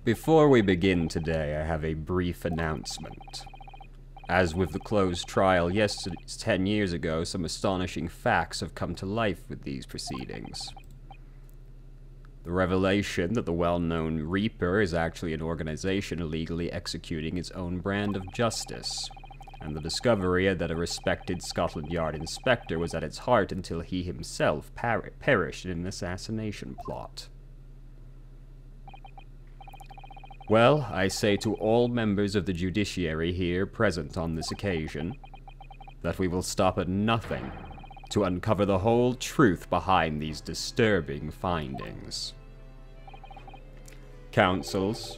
Before we begin today, I have a brief announcement. As with the closed trial 10 years ago, some astonishing facts have come to life with these proceedings. The revelation that the well-known Reaper is actually an organization illegally executing its own brand of justice, and the discovery that a respected Scotland Yard inspector was at its heart until he himself perished in an assassination plot. Well, I say to all members of the judiciary here present on this occasion, that we will stop at nothing to uncover the whole truth behind these disturbing findings. Counsels,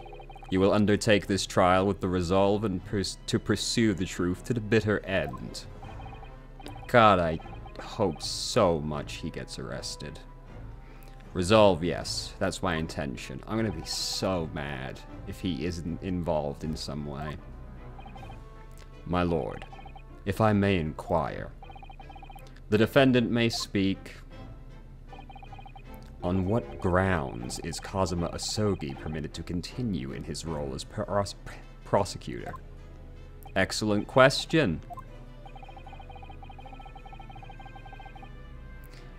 you will undertake this trial with the resolve to pursue the truth to the bitter end. God, I hope so much he gets arrested. Resolve, yes, that's my intention. I'm gonna be so mad if he isn't involved in some way. My lord, if I may inquire, the defendant may speak. On what grounds is Kazuma Asogi permitted to continue in his role as prosecutor? Excellent question.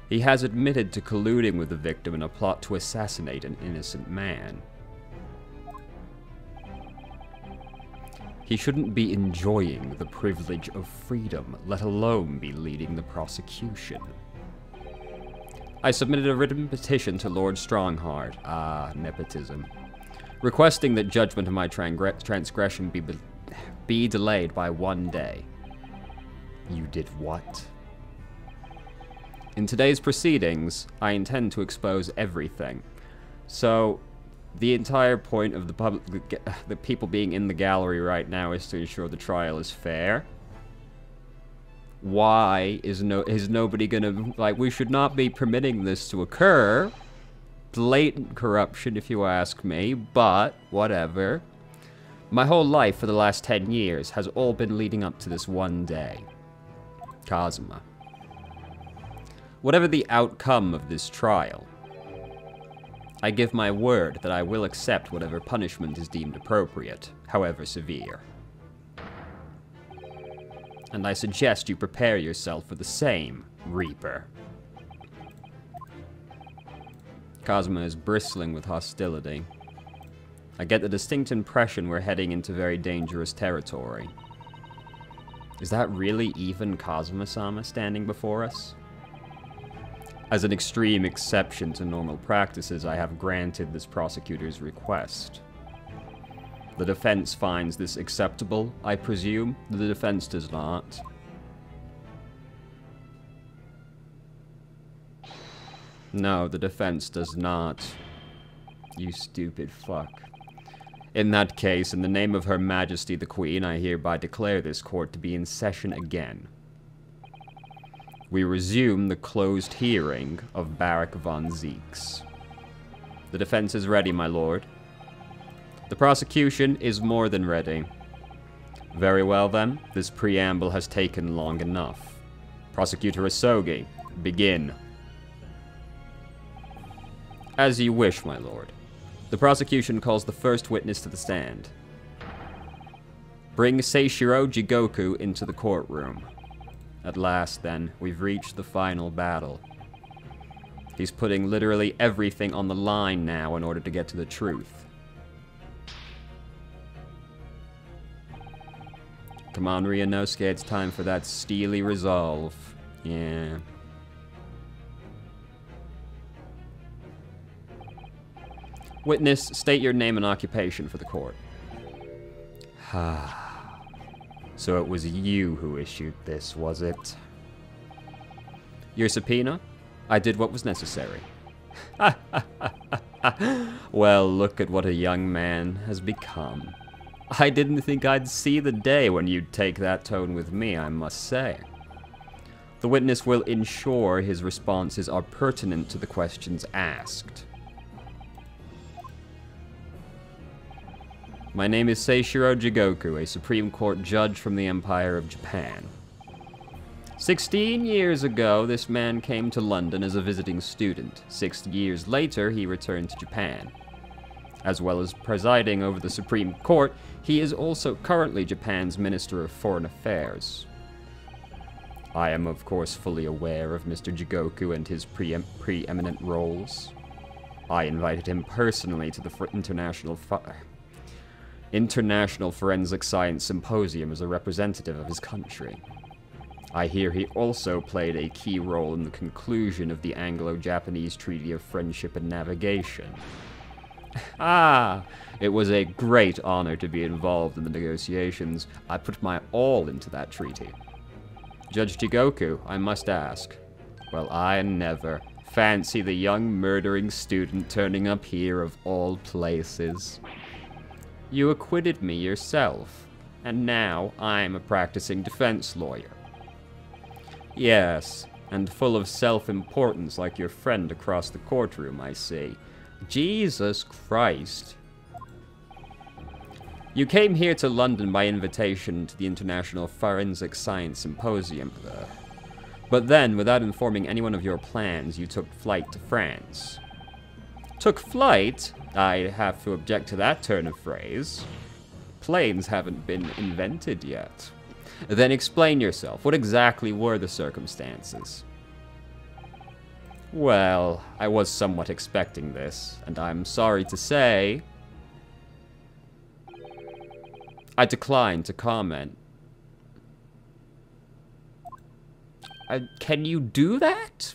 He has admitted to colluding with the victim in a plot to assassinate an innocent man. He shouldn't be enjoying the privilege of freedom, let alone be leading the prosecution. I submitted a written petition to Lord Strongheart, nepotism, requesting that judgment of my transgression be delayed by 1 day. You did what? In today's proceedings, I intend to expose everything. So, the entire point of the people being in the gallery right now is to ensure the trial is fair. Why is nobody gonna, like, we should not be permitting this to occur. Blatant corruption, if you ask me, but whatever. My whole life for the last 10 years has all been leading up to this one day. Kazuma. Whatever the outcome of this trial, I give my word that I will accept whatever punishment is deemed appropriate, however severe. And I suggest you prepare yourself for the same, Reaper. Kazuma is bristling with hostility. I get the distinct impression we're heading into very dangerous territory. Is that really even Kazuma-sama standing before us? As an extreme exception to normal practices, I have granted this prosecutor's request. The defense finds this acceptable, I presume. The defense does not. No, the defense does not. You stupid fuck. In that case, in the name of Her Majesty the Queen, I hereby declare this court to be in session again. We resume the closed hearing of Barak von Zeeks. The defense is ready, my lord. The prosecution is more than ready. Very well then, this preamble has taken long enough. Prosecutor Asogi, begin. As you wish, my lord. The prosecution calls the first witness to the stand. Bring Seishiro Jigoku into the courtroom. At last, then, we've reached the final battle. He's putting literally everything on the line now in order to get to the truth. Come on, Ryunosuke, it's time for that steely resolve. Yeah. Witness, state your name and occupation for the court. So it was you who issued this, was it? Your subpoena? I did what was necessary. Well, look at what a young man has become. I didn't think I'd see the day when you'd take that tone with me, I must say. The witness will ensure his responses are pertinent to the questions asked. My name is Seishiro Jigoku, a Supreme Court judge from the Empire of Japan. 16 years ago, this man came to London as a visiting student. 6 years later, he returned to Japan. As well as presiding over the Supreme Court, he is also currently Japan's Minister of Foreign Affairs. I am, of course, fully aware of Mr. Jigoku and his preeminent roles. I invited him personally to the International Forensic Science Symposium as a representative of his country. I hear he also played a key role in the conclusion of the Anglo-Japanese Treaty of Friendship and Navigation. Ah, it was a great honor to be involved in the negotiations. I put my all into that treaty. Judge Jigoku, I must ask. Well, I never fancy the young murdering student turning up here of all places. You acquitted me yourself, and now I'm a practicing defense lawyer. Yes, and full of self-importance like your friend across the courtroom, I see. Jesus Christ. You came here to London by invitation to the International Forensic Science Symposium. But then, without informing anyone of your plans, you took flight to France. Took flight? I have to object to that turn of phrase. Planes haven't been invented yet. Then explain yourself. What exactly were the circumstances? Well, I was somewhat expecting this, and I'm sorry to say, I decline to comment. Can you do that?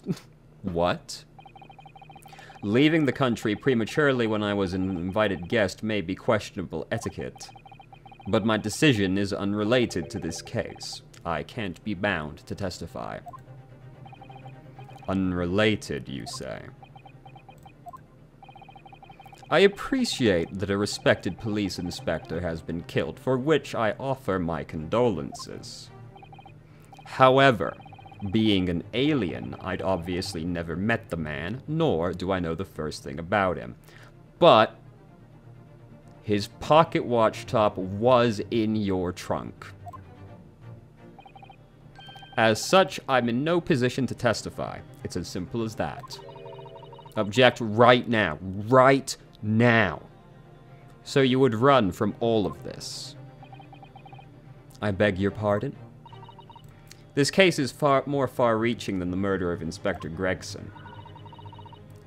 What? Leaving the country prematurely when I was an invited guest may be questionable etiquette, but my decision is unrelated to this case. I can't be bound to testify. Unrelated, you say? I appreciate that a respected police inspector has been killed, for which I offer my condolences. However, being an alien, I'd obviously never met the man, nor do I know the first thing about him. But his pocket watch top was in your trunk. As such, I'm in no position to testify. It's as simple as that. Object right now. Right now. So you would run from all of this. I beg your pardon? This case is more far-reaching than the murder of Inspector Gregson.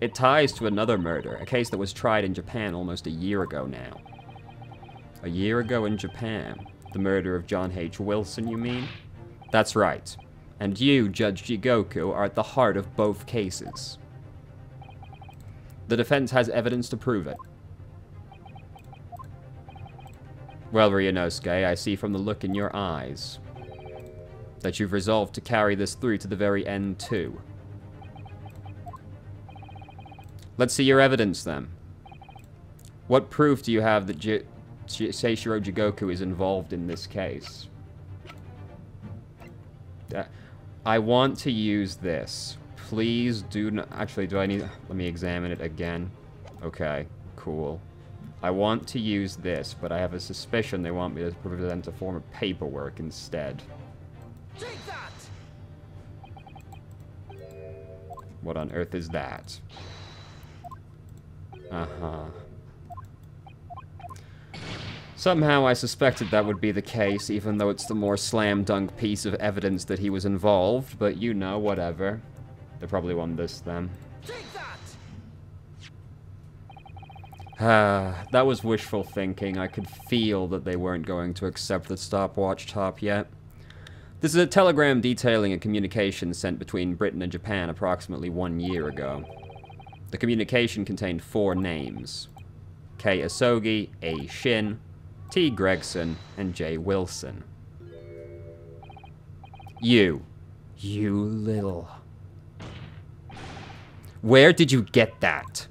It ties to another murder, a case that was tried in Japan almost a year ago now. A year ago in Japan? The murder of John H. Wilson, you mean? That's right. And you, Judge Jigoku, are at the heart of both cases. The defense has evidence to prove it. Well, Ryunosuke, I see from the look in your eyes that you've resolved to carry this through to the very end, too. Let's see your evidence, then. What proof do you have that Seishiro Jigoku is involved in this case? I want to use this. Please do not... Actually, do I need... Let me examine it again. Okay, cool. I want to use this, but I have a suspicion they want me to present a form of paperwork instead. Take that! What on earth is that? Uh-huh. Somehow I suspected that would be the case, even though it's the more slam-dunk piece of evidence that he was involved, but you know, whatever. They probably want this, then. Take that! That was wishful thinking. I could feel that they weren't going to accept the stopwatch top yet. This is a telegram detailing a communication sent between Britain and Japan approximately 1 year ago. The communication contained 4 names: K. Asogi, A. Shin, T. Gregson, and J. Wilson. You little... Where did you get that?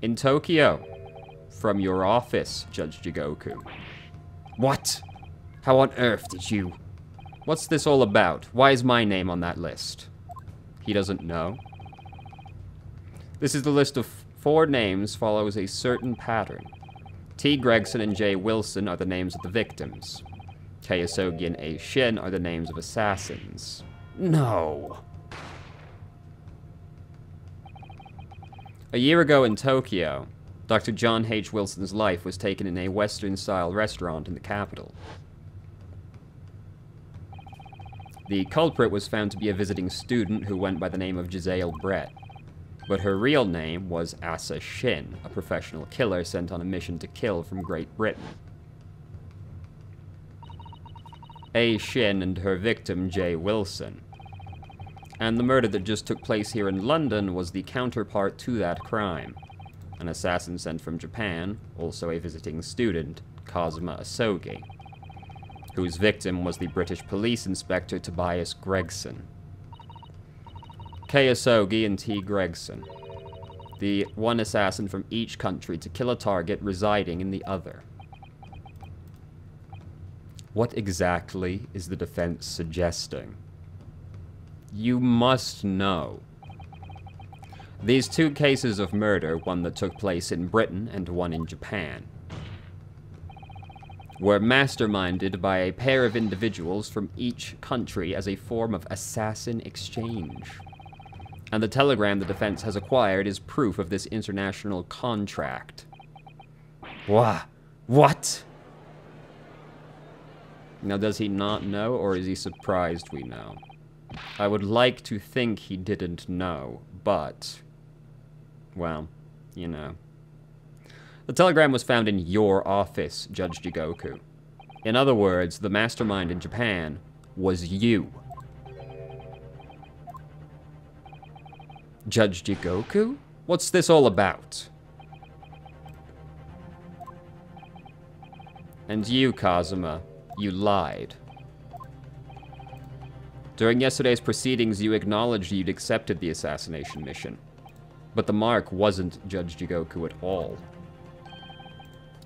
In Tokyo. From your office, Judge Jigoku. What? How on earth did you... What's this all about? Why is my name on that list? He doesn't know. This is the list of 4 names, follows a certain pattern. T. Gregson and J. Wilson are the names of the victims. K. Asogi and A. Shin are the names of assassins. No. A year ago in Tokyo, Dr. John H. Wilson's life was taken in a Western-style restaurant in the capital. The culprit was found to be a visiting student who went by the name of Giselle Brett, but her real name was Asa Shin, a professional killer sent on a mission to kill from Great Britain. A. Shin and her victim, J. Wilson. And the murder that just took place here in London was the counterpart to that crime. An assassin sent from Japan, also a visiting student, Kazuma Asogi, whose victim was the British police inspector Tobias Gregson. K. Asogi and T. Gregson, the one assassin from each country to kill a target residing in the other. What exactly is the defense suggesting? You must know. These two cases of murder, one that took place in Britain and one in Japan, were masterminded by a pair of individuals from each country as a form of assassin exchange. And the telegram the defense has acquired is proof of this international contract. What? Now, does he not know, or is he surprised we know? I would like to think he didn't know, but, well, you know. The telegram was found in your office, Judge Jigoku. In other words, the mastermind in Japan was you. Judge Jigoku? What's this all about? And you, Kazuma, you lied. During yesterday's proceedings, you acknowledged you'd accepted the assassination mission. But the mark wasn't Judge Jigoku at all.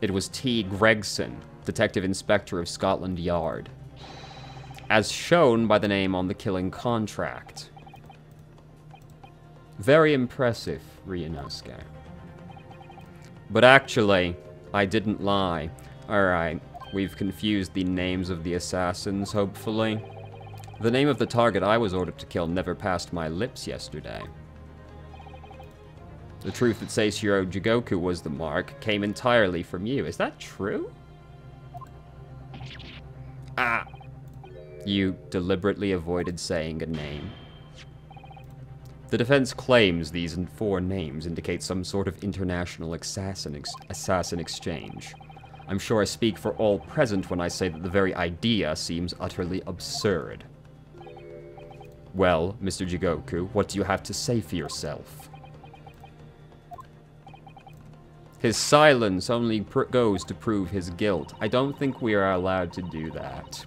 It was T. Gregson, Detective Inspector of Scotland Yard, as shown by the name on the killing contract. Very impressive, Ryunosuke. But actually, I didn't lie. Alright, we've confused the names of the assassins, hopefully. The name of the target I was ordered to kill never passed my lips yesterday. The truth that Seishiro Jigoku was the mark came entirely from you. Is that true? You deliberately avoided saying a name. The defense claims these four names indicate some sort of international assassin exchange. I'm sure I speak for all present when I say that the very idea seems utterly absurd. Well, Mr. Jigoku, what do you have to say for yourself? His silence only goes to prove his guilt. I don't think we are allowed to do that.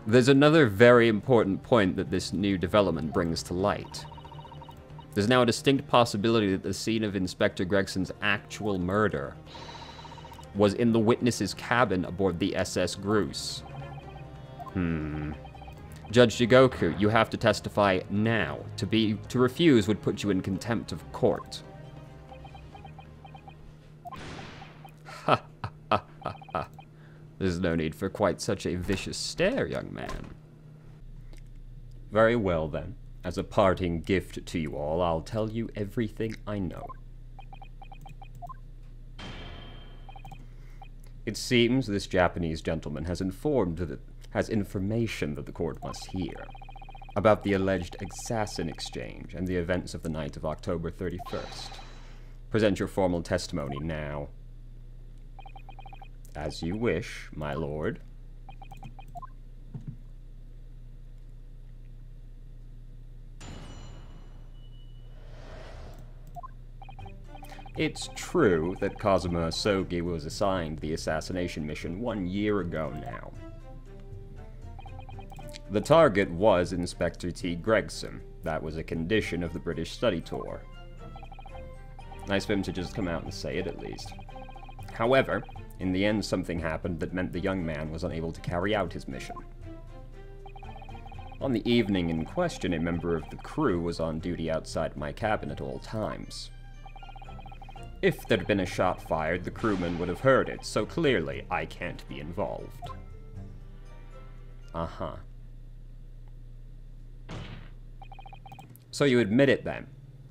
There's another very important point that this new development brings to light. There's now a distinct possibility that the scene of Inspector Gregson's actual murder was in the witness's cabin aboard the SS Groose. Judge Jigoku, you have to testify now. To refuse would put you in contempt of court. There's no need for quite such a vicious stare, young man. Very well, then. As a parting gift to you all, I'll tell you everything I know. It seems this Japanese gentleman has information that the court must hear about the alleged assassin exchange and the events of the night of October 31st. Present your formal testimony now. As you wish, my lord. It's true that Kazuma Asogi was assigned the assassination mission 1 year ago now. The target was Inspector T. Gregson. That was a condition of the British study tour. Nice of him to just come out and say it, at least. However, in the end, something happened that meant the young man was unable to carry out his mission. On the evening in question, a member of the crew was on duty outside my cabin at all times. If there'd been a shot fired, the crewman would have heard it, so clearly I can't be involved. Uh-huh. So you admit it then,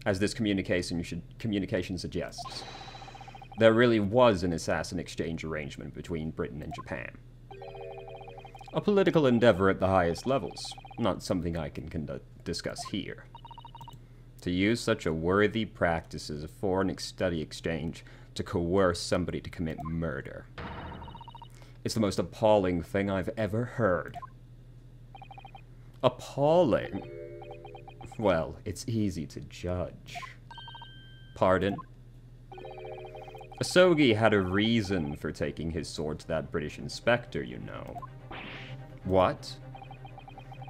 as this communication suggests. 「 Kazuma Asogi was assigned the assassination mission 1 year ago now. ' There really was an assassin exchange arrangement between Britain and Japan. A political endeavor at the highest levels, not something I can discuss here. To use such a worthy practice as a foreign study exchange to coerce somebody to commit murder. It's the most appalling thing I've ever heard. Appalling? Well, it's easy to judge. Pardon? Asogi had a reason for taking his sword to that British inspector, you know. What?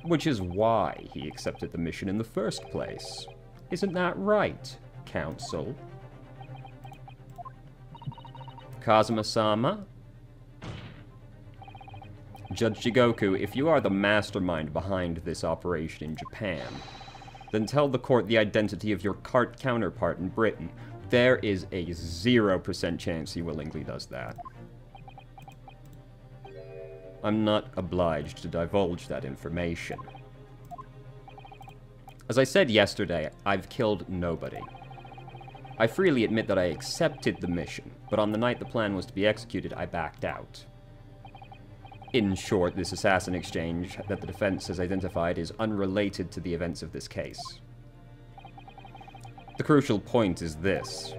Which is why he accepted the mission in the first place. Isn't that right, Council? Kazuma-sama? Judge Jigoku, if you are the mastermind behind this operation in Japan, then tell the court the identity of your counterpart in Britain. There is a 0% chance he willingly does that. I'm not obliged to divulge that information. As I said yesterday, I've killed nobody. I freely admit that I accepted the mission, but on the night the plan was to be executed, I backed out. In short, this assassin exchange that the defense has identified is unrelated to the events of this case. The crucial point is this.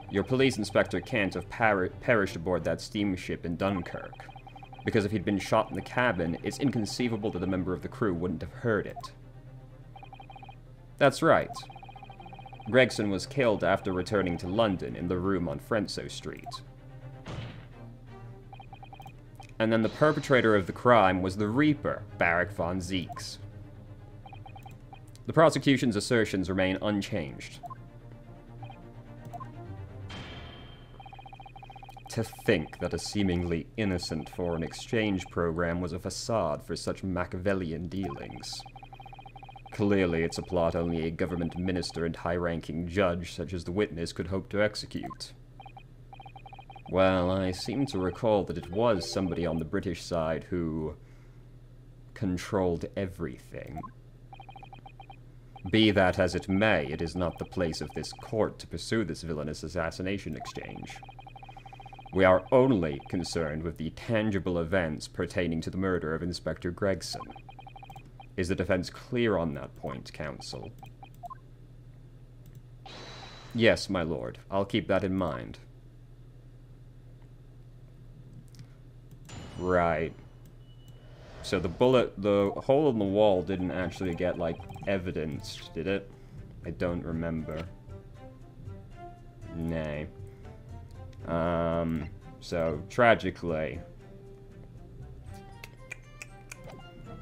Your police inspector can't have perished aboard that steamship in Dunkirk, because if he'd been shot in the cabin, it's inconceivable that a member of the crew wouldn't have heard it. That's right. Gregson was killed after returning to London in the room on Frenso Street. And then the perpetrator of the crime was the Reaper, Barak von Zeeks. The prosecution's assertions remain unchanged. To think that a seemingly innocent foreign exchange program was a facade for such Machiavellian dealings. Clearly, it's a plot only a government minister and high-ranking judge such as the witness could hope to execute. Well, I seem to recall that it was somebody on the British side who controlled everything. Be that as it may, it is not the place of this court to pursue this villainous assassination exchange. We are only concerned with the tangible events pertaining to the murder of Inspector Gregson. Is the defense clear on that point, Counsel? Yes, my lord. I'll keep that in mind. Right. So the hole in the wall didn't actually get, like, evidenced, did it? I don't remember. Nay. So, tragically...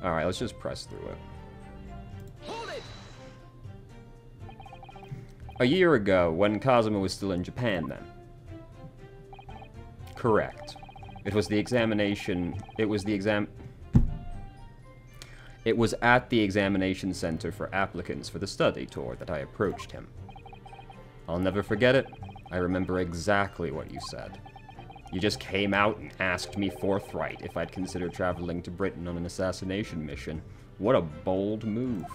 Alright, let's just press through it. Hold it! A year ago, when Kazuma was still in Japan, then. Correct. It was at the examination center for applicants for the study tour that I approached him. I'll never forget it. I remember exactly what you said. You just came out and asked me forthright if I'd consider traveling to Britain on an assassination mission. What a bold move.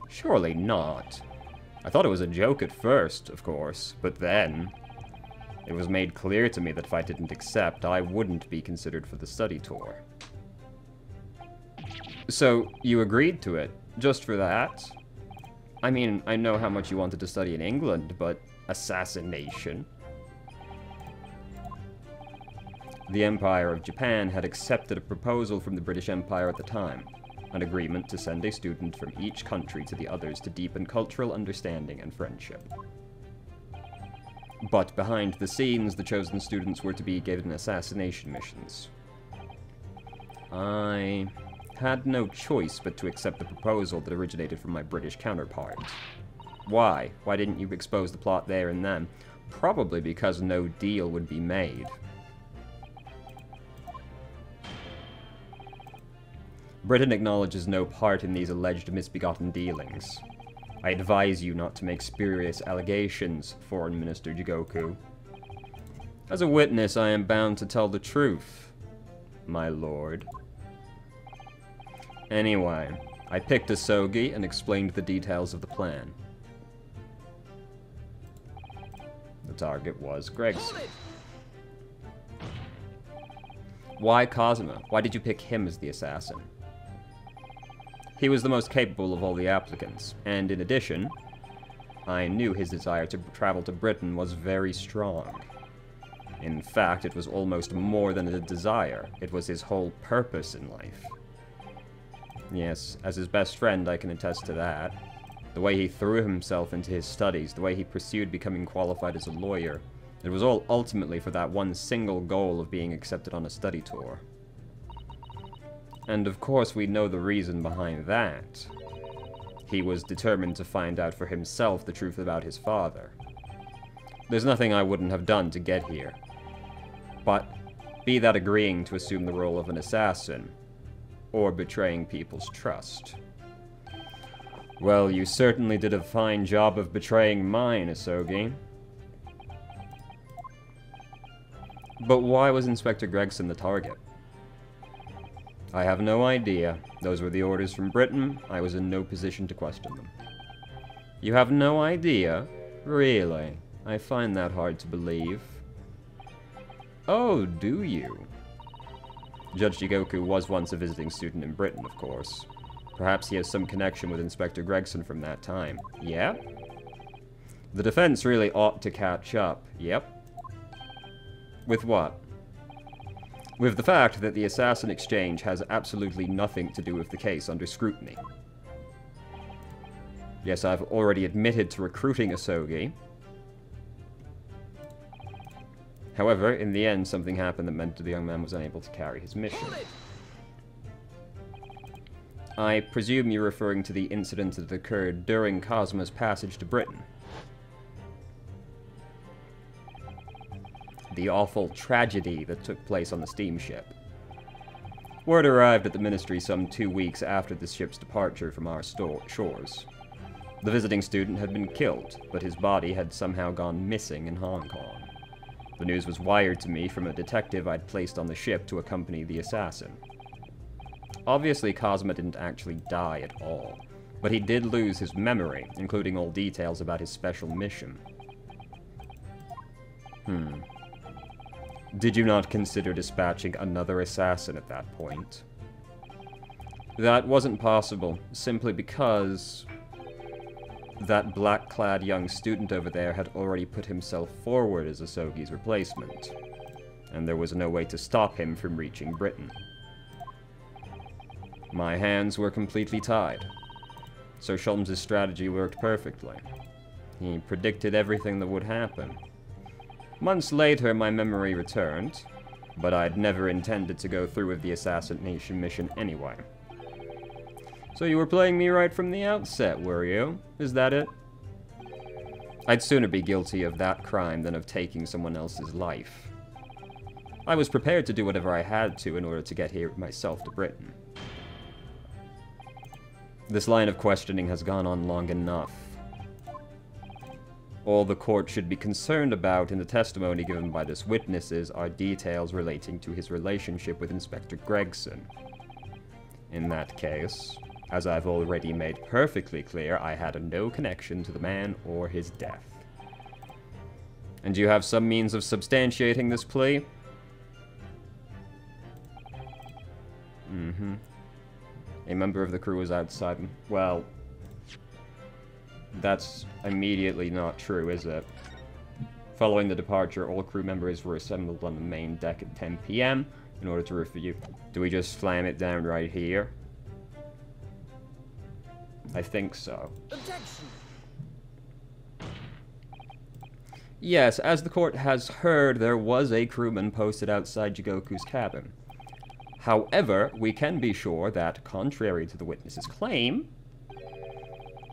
Surely not. I thought it was a joke at first, of course, but then... It was made clear to me that if I didn't accept, I wouldn't be considered for the study tour. So, you agreed to it, just for that? I mean, I know how much you wanted to study in England, but assassination? The Empire of Japan had accepted a proposal from the British Empire at the time, an agreement to send a student from each country to the others to deepen cultural understanding and friendship. But behind the scenes, the chosen students were to be given assassination missions. I had no choice but to accept the proposal that originated from my British counterpart. Why? Why didn't you expose the plot there and then? Probably because no deal would be made. Britain acknowledges no part in these alleged misbegotten dealings. I advise you not to make spurious allegations, Foreign Minister Jigoku. As a witness, I am bound to tell the truth, my lord. Anyway, I picked Asogi and explained the details of the plan. The target was Gregson. Why Cosima? Why did you pick him as the assassin? He was the most capable of all the applicants, and in addition, I knew his desire to travel to Britain was very strong. In fact, it was almost more than a desire. It was his whole purpose in life. Yes, as his best friend, I can attest to that. The way he threw himself into his studies, the way he pursued becoming qualified as a lawyer, it was all ultimately for that one single goal of being accepted on a study tour. And of course we know the reason behind that. He was determined to find out for himself the truth about his father. There's nothing I wouldn't have done to get here. But, be that agreeing to assume the role of an assassin, or betraying people's trust. Well, you certainly did a fine job of betraying mine, Asogi. But why was Inspector Gregson the target? I have no idea. Those were the orders from Britain. I was in no position to question them. You have no idea? Really? I find that hard to believe. Oh, do you? Judge Jigoku was once a visiting student in Britain, of course. Perhaps he has some connection with Inspector Gregson from that time. Yep. The defense really ought to catch up. Yep. With what? With the fact that the assassin exchange has absolutely nothing to do with the case under scrutiny. Yes, I've already admitted to recruiting Asogi. However, in the end, something happened that meant the young man was unable to carry his mission. I presume you're referring to the incident that occurred during Cosima's passage to Britain. The awful tragedy that took place on the steamship. Word arrived at the ministry some 2 weeks after the ship's departure from our shores. The visiting student had been killed, but his body had somehow gone missing in Hong Kong. The news was wired to me from a detective I'd placed on the ship to accompany the assassin. Obviously, Cosima didn't actually die at all, but he did lose his memory, including all details about his special mission. Did you not consider dispatching another assassin at that point? That wasn't possible, simply because that black-clad young student over there had already put himself forward as Asogi's replacement, and there was no way to stop him from reaching Britain. My hands were completely tied, so Sholmes' strategy worked perfectly. He predicted everything that would happen. Months later, my memory returned, but I'd never intended to go through with the assassination mission anyway. So you were playing me right from the outset, were you? Is that it? I'd sooner be guilty of that crime than of taking someone else's life. I was prepared to do whatever I had to in order to get here myself to Britain. This line of questioning has gone on long enough. All the court should be concerned about in the testimony given by these witnesses are details relating to his relationship with Inspector Gregson. In that case, as I've already made perfectly clear, I had no connection to the man or his death. And do you have some means of substantiating this plea? A member of the crew was outside. Well, that's immediately not true, is it? Following the departure, all crew members were assembled on the main deck at 10 p.m. in order to review. Do we just slam it down right here? I think so. Objection. Yes, as the court has heard, there was a crewman posted outside Jigoku's cabin. However, we can be sure that, contrary to the witness's claim,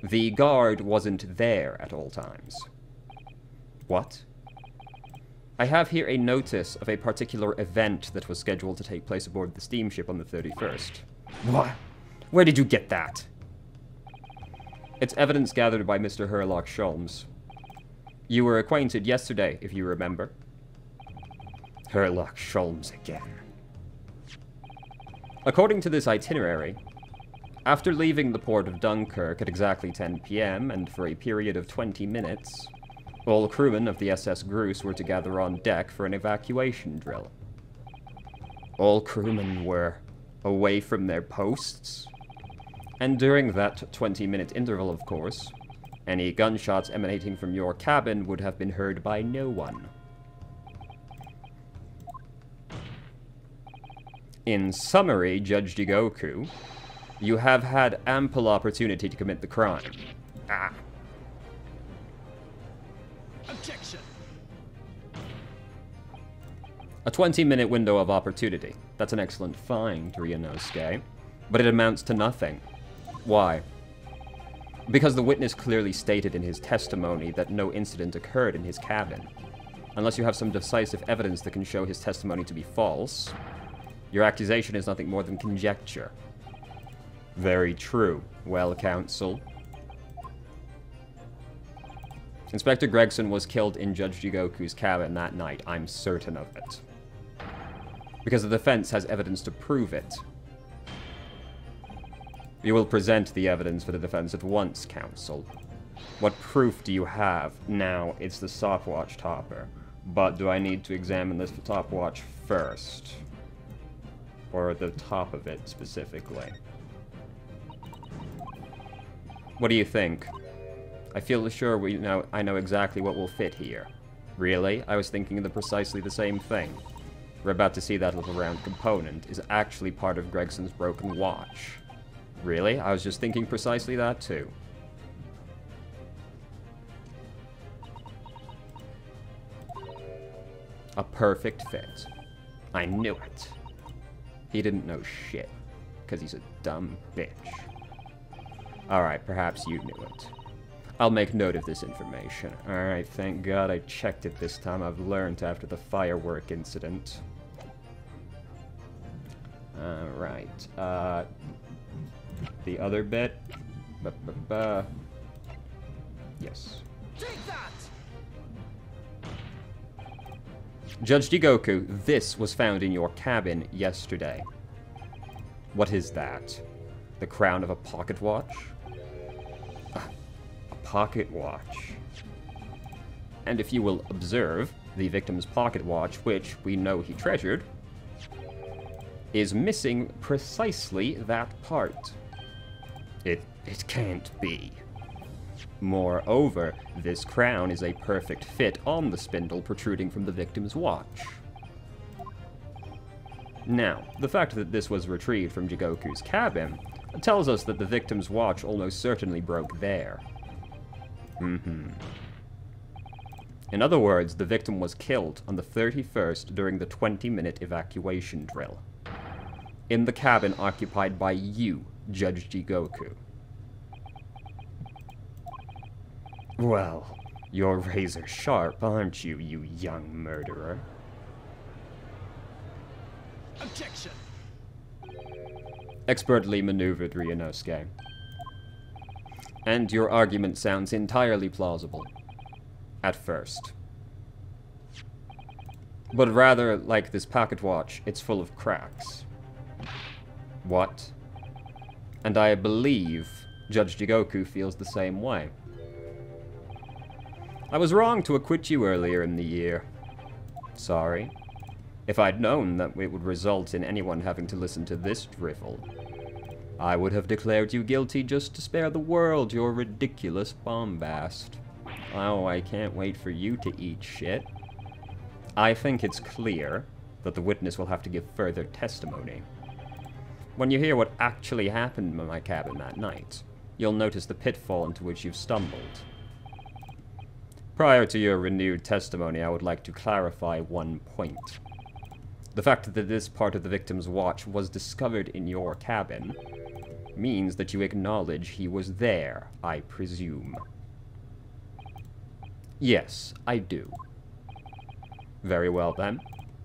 the guard wasn't there at all times. What? I have here a notice of a particular event that was scheduled to take place aboard the steamship on the 31st. What? Where did you get that? It's evidence gathered by Mr. Herlock Sholmes. You were acquainted yesterday, if you remember. Herlock Sholmes again. According to this itinerary, after leaving the port of Dunkirk at exactly 10 p.m. and for a period of 20 minutes, All crewmen of the SS Groose were to gather on deck for an evacuation drill. All crewmen were away from their posts. And during that 20-minute interval, of course, any gunshots emanating from your cabin would have been heard by no one. In summary, Judge Jigoku, you have had ample opportunity to commit the crime. Ah. Objection. A 20-minute window of opportunity. That's an excellent find, Ryunosuke. But it amounts to nothing. Why? Because the witness clearly stated in his testimony that no incident occurred in his cabin. Unless you have some decisive evidence that can show his testimony to be false, your accusation is nothing more than conjecture. Very true. Well, counsel. Inspector Gregson was killed in Judge Jigoku's cabin that night. I'm certain of it. Because the defense has evidence to prove it. You will present the evidence for the defense at once, counsel. What proof do you have? Now, it's the stopwatch topper. But do I need to examine this stopwatch first? Or the top of it, specifically? What do you think? I feel sure I know exactly what will fit here. Really? I was thinking of precisely the same thing. We're about to see that little round component is actually part of Gregson's broken watch. Really? I was just thinking precisely that too. A perfect fit. I knew it. He didn't know shit, because he's a dumb bitch. Alright, perhaps you knew it. I'll make note of this information. Alright, thank God I checked it this time. I've learned after the firework incident. Alright, the other bit. Yes. Take that! Judge Jigoku, this was found in your cabin yesterday. What is that? The crown of a pocket watch? A pocket watch. And if you will observe, the victim's pocket watch, which we know he treasured, is missing precisely that part. It can't be. Moreover, this crown is a perfect fit on the spindle protruding from the victim's watch. Now, the fact that this was retrieved from Jigoku's cabin tells us that the victim's watch almost certainly broke there. In other words, the victim was killed on the 31st during the 20-minute evacuation drill. In the cabin occupied by you, Judge Jigoku. Well, you're razor sharp, aren't you, you young murderer? Objection. Expertly maneuvered, Ryunosuke. And your argument sounds entirely plausible. At first. But rather like this pocket watch, it's full of cracks. What? And I believe Judge Jigoku feels the same way. I was wrong to acquit you earlier in the year. Sorry. If I'd known that it would result in anyone having to listen to this drivel, I would have declared you guilty just to spare the world your ridiculous bombast. Oh, I can't wait for you to eat shit. I think it's clear that the witness will have to give further testimony. When you hear what actually happened in my cabin that night, you'll notice the pitfall into which you've stumbled. Prior to your renewed testimony, I would like to clarify one point. The fact that this part of the victim's watch was discovered in your cabin means that you acknowledge he was there, I presume. Yes, I do. Very well then.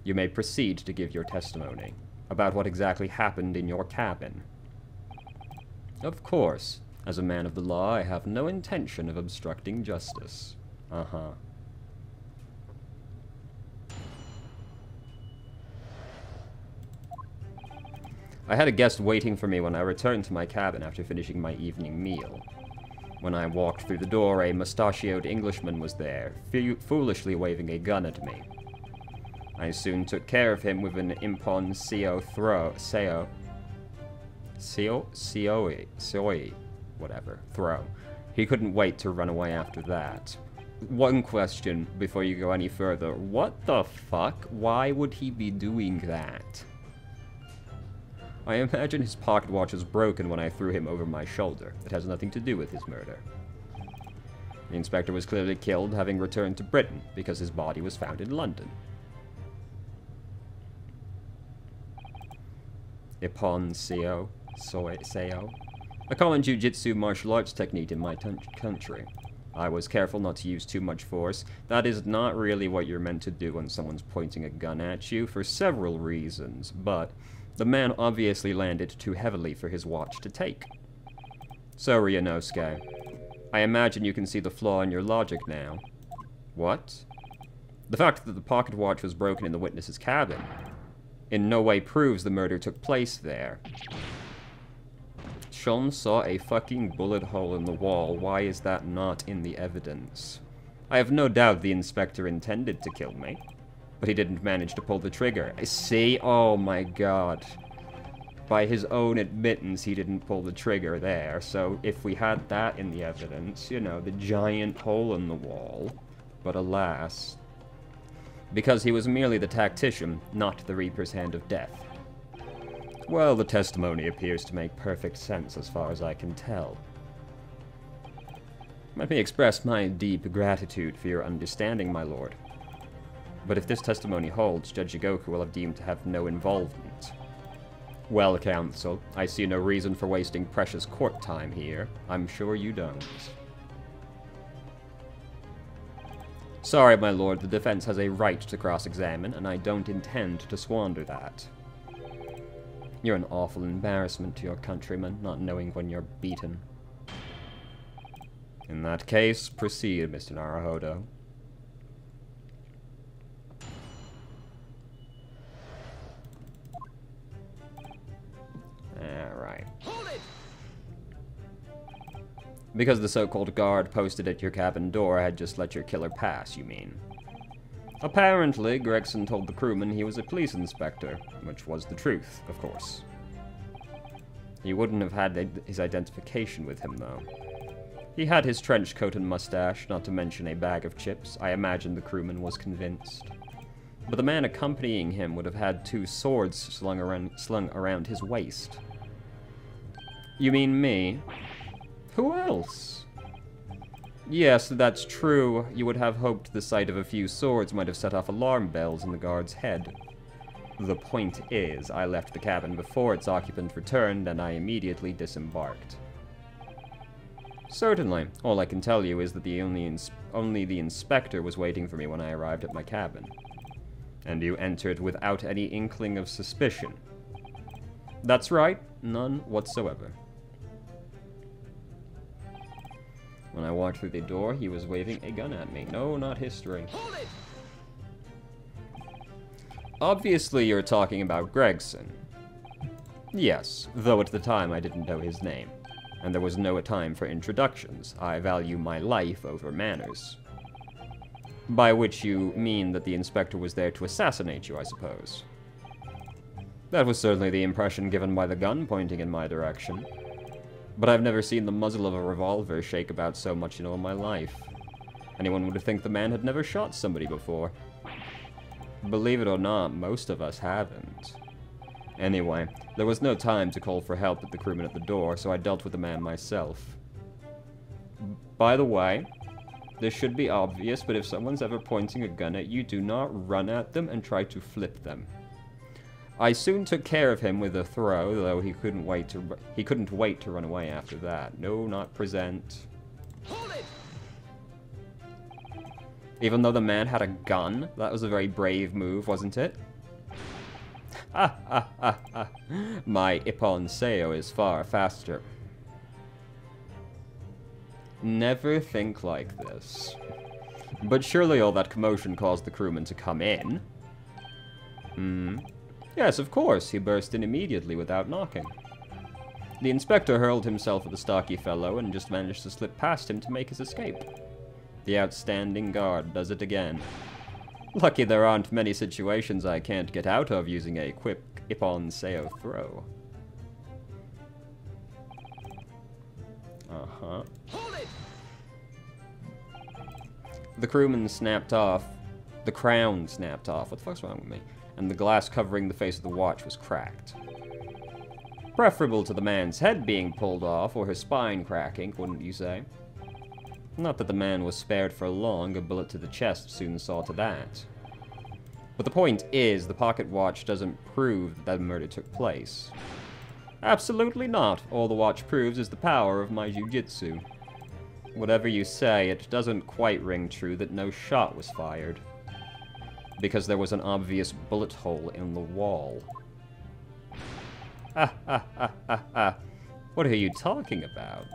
You may proceed to give your testimony about what exactly happened in your cabin. Of course, as a man of the law, I have no intention of obstructing justice. Uh-huh. I had a guest waiting for me when I returned to my cabin after finishing my evening meal. When I walked through the door, a mustachioed Englishman was there, foolishly waving a gun at me. I soon took care of him with an impon throw. He couldn't wait to run away after that. One question before you go any further. What the fuck? Why would he be doing that? I imagine his pocket watch was broken when I threw him over my shoulder. It has nothing to do with his murder. The inspector was clearly killed, having returned to Britain, because his body was found in London. Ippon Seo. A common jiu-jitsu martial arts technique in my country. I was careful not to use too much force. That is not really what you're meant to do when someone's pointing a gun at you, for several reasons, but the man obviously landed too heavily for his watch to take. So, Ryunosuke, I imagine you can see the flaw in your logic now. What? The fact that the pocket watch was broken in the witness's cabin in no way proves the murder took place there. Sean saw a fucking bullet hole in the wall. Why is that not in the evidence? I have no doubt the inspector intended to kill me, but he didn't manage to pull the trigger. See? Oh my god. By his own admittance, he didn't pull the trigger there, so if we had that in the evidence, you know, the giant hole in the wall. But alas, because he was merely the tactician, not the Reaper's hand of death. Well, the testimony appears to make perfect sense as far as I can tell. Let me express my deep gratitude for your understanding, my lord. But if this testimony holds, Judge Jigoku will have deemed to have no involvement. Well, counsel, I see no reason for wasting precious court time here. I'm sure you don't. Sorry, my lord, the defense has a right to cross-examine, and I don't intend to squander that. You're an awful embarrassment to your countrymen, not knowing when you're beaten. In that case, proceed, Mr. Naruhodo. Alright. Because the so-called guard posted at your cabin door had just let your killer pass, you mean? Apparently, Gregson told the crewman he was a police inspector, which was the truth, of course. He wouldn't have had his identification with him, though. He had his trench coat and mustache, not to mention a bag of chips. I imagine the crewman was convinced. But the man accompanying him would have had 2 swords slung around his waist. You mean me? Who else? Yes, that's true. You would have hoped the sight of a few swords might have set off alarm bells in the guard's head. The point is, I left the cabin before its occupant returned, and I immediately disembarked. Certainly. All I can tell you is that only the inspector was waiting for me when I arrived at my cabin. And you entered without any inkling of suspicion. That's right. None whatsoever. When I walked through the door, he was waving a gun at me. No, not history. Obviously, you're talking about Gregson. Yes, though at the time I didn't know his name. And there was no time for introductions. I value my life over manners. By which you mean that the inspector was there to assassinate you, I suppose. That was certainly the impression given by the gun pointing in my direction. But I've never seen the muzzle of a revolver shake about so much in all my life. Anyone would think the man had never shot somebody before. Believe it or not, most of us haven't. Anyway, there was no time to call for help with the crewman at the door, so I dealt with the man myself. By the way, this should be obvious, but if someone's ever pointing a gun at you, do not run at them and try to flip them. I soon took care of him with a throw, though he couldn't wait to run away after that. No, not present. Even though the man had a gun, that was a very brave move, wasn't it? My Ippon Seo is far faster. Never think like this. But surely all that commotion caused the crewman to come in. Yes, of course, he burst in immediately without knocking. The inspector hurled himself at the stocky fellow and just managed to slip past him to make his escape. The outstanding guard does it again. Lucky there aren't many situations I can't get out of using a quick Ippon-Seo throw. Uh-huh. Hold it! The crewman snapped off. The crown snapped off. What the fuck's wrong with me? And the glass covering the face of the watch was cracked. Preferable to the man's head being pulled off or his spine cracking, wouldn't you say? Not that the man was spared for long, a bullet to the chest soon saw to that. But the point is, the pocket watch doesn't prove that the murder took place. Absolutely not. All the watch proves is the power of my jujitsu. Whatever you say, it doesn't quite ring true that no shot was fired. Because there was an obvious bullet hole in the wall. Ha ha ha ha ha. What are you talking about?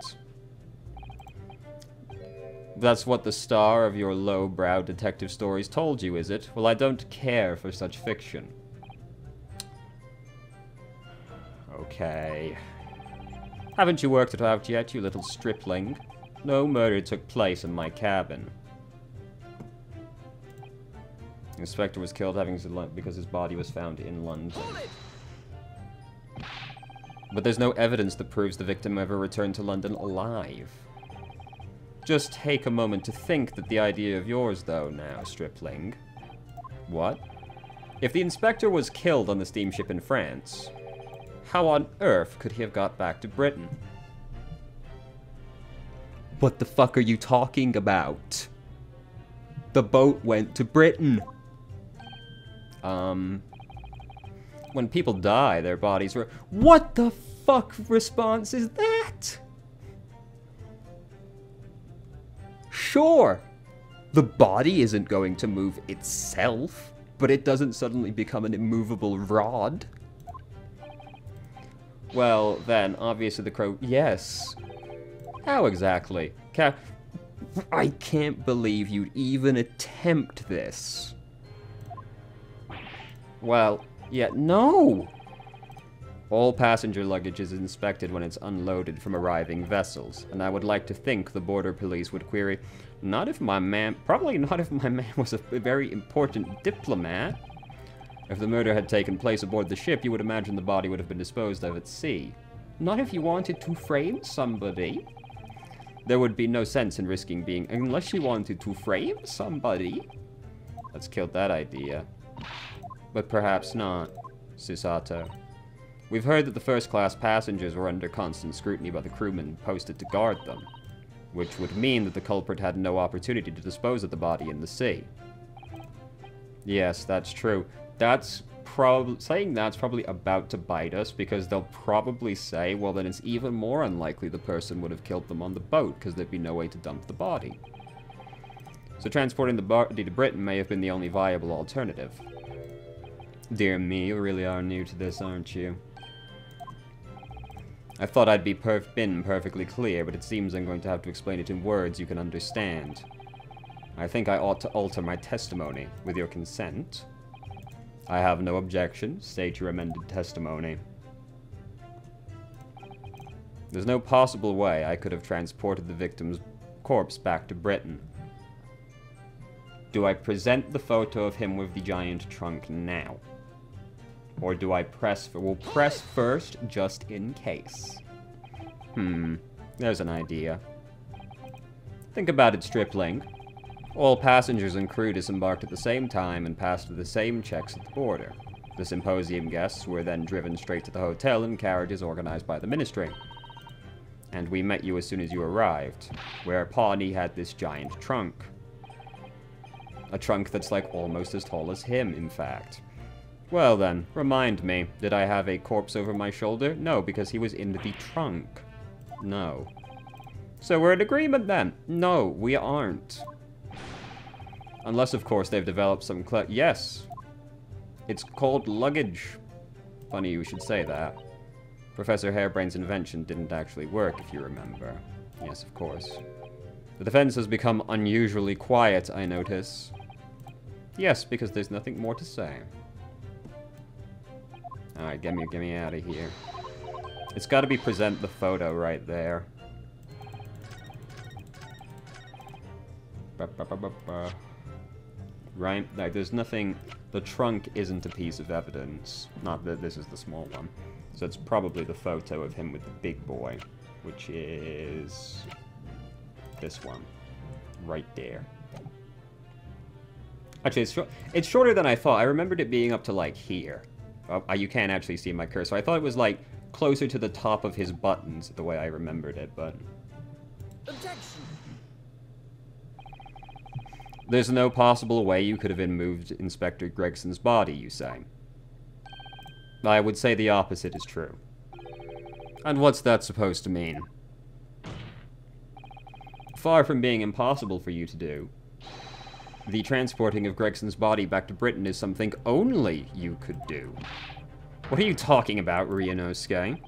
That's what the star of your low-brow detective stories told you, is it? Well, I don't care for such fiction. Okay. Haven't you worked it out yet, you little stripling? No murder took place in my cabin. The inspector was killed because his body was found in London. But there's no evidence that proves the victim ever returned to London alive. Just take a moment to think that the idea of yours, though, now, stripling. What? If the inspector was killed on the steamship in France, how on earth could he have got back to Britain? What the fuck are you talking about? The boat went to Britain. When people die, their bodies were... What the fuck response is that? Sure, the body isn't going to move itself, but it doesn't suddenly become an immovable rod. Well, then, obviously the crow... Yes. How exactly? I can't believe you'd even attempt this. Well, yeah, no! All passenger luggage is inspected when it's unloaded from arriving vessels, and I would like to think the border police would query, probably not if my man was a very important diplomat. If the murder had taken place aboard the ship, you would imagine the body would have been disposed of at sea. Not if you wanted to frame somebody. There would be no sense in risking being, unless you wanted to frame somebody. Let's kill that idea. But perhaps not, Susato. We've heard that the first-class passengers were under constant scrutiny by the crewmen posted to guard them, which would mean that the culprit had no opportunity to dispose of the body in the sea. Yes, that's true. Saying that's probably about to bite us, because they'll probably say, well, then it's even more unlikely the person would have killed them on the boat, because there'd be no way to dump the body. So transporting the body to Britain may have been the only viable alternative. Dear me, you really are new to this, aren't you? I thought I'd been perfectly clear, but it seems I'm going to have to explain it in words you can understand. I think I ought to alter my testimony, with your consent. I have no objection. State your amended testimony. There's no possible way I could have transported the victim's corpse back to Britain. Do I present the photo of him with the giant trunk now? Or do I press for... We'll press first, just in case. There's an idea. Think about it, stripling. All passengers and crew disembarked at the same time and passed the same checks at the border. The symposium guests were then driven straight to the hotel in carriages organized by the ministry. And we met you as soon as you arrived, whereupon he had this giant trunk. A trunk that's like almost as tall as him, in fact. Well then, remind me, did I have a corpse over my shoulder? No, because he was in the trunk. No. So we're in agreement then? No, we aren't. Unless, of course, they've developed some yes. It's called luggage. Funny you should say that. Professor Harebrain's invention didn't actually work, if you remember. Yes, of course. The defense has become unusually quiet, I notice. Yes, because there's nothing more to say. Alright, get me out of here. It's got to be present the photo right there. Right? Like, there's nothing... The trunk isn't a piece of evidence. Not that this is the small one. So it's probably the photo of him with the big boy, which is... this one. Right there. Actually, it's shorter than I thought. I remembered it being up to, like, here. You can't actually see my cursor. I thought it was, like, closer to the top of his buttons, the way I remembered it, but... Objection! There's no possible way you could have moved Inspector Gregson's body, you say? I would say the opposite is true. And what's that supposed to mean? Far from being impossible for you to do, the transporting of Gregson's body back to Britain is something only you could do. What are you talking about, Ryunosuke?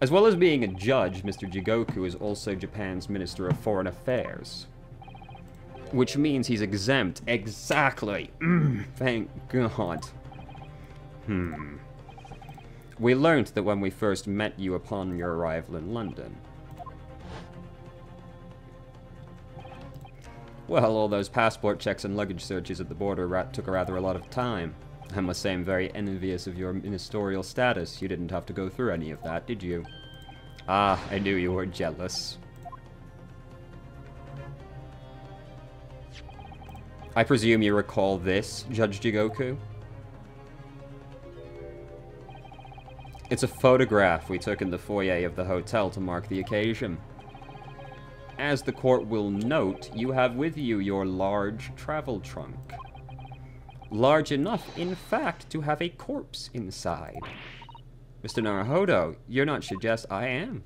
As well as being a judge, Mr. Jigoku is also Japan's Minister of Foreign Affairs. Which means he's exempt. Exactly. Thank God. We learnt that when we first met you upon your arrival in London. Well, all those passport checks and luggage searches at the border took rather a lot of time. I must say I'm very envious of your ministerial status. You didn't have to go through any of that, did you? Ah, I knew you were jealous. I presume you recall this, Judge Jigoku? It's a photograph we took in the foyer of the hotel to mark the occasion. As the court will note, you have with you your large travel trunk. Large enough, in fact, to have a corpse inside. Mr. Naruhodo, you're not suggest I am.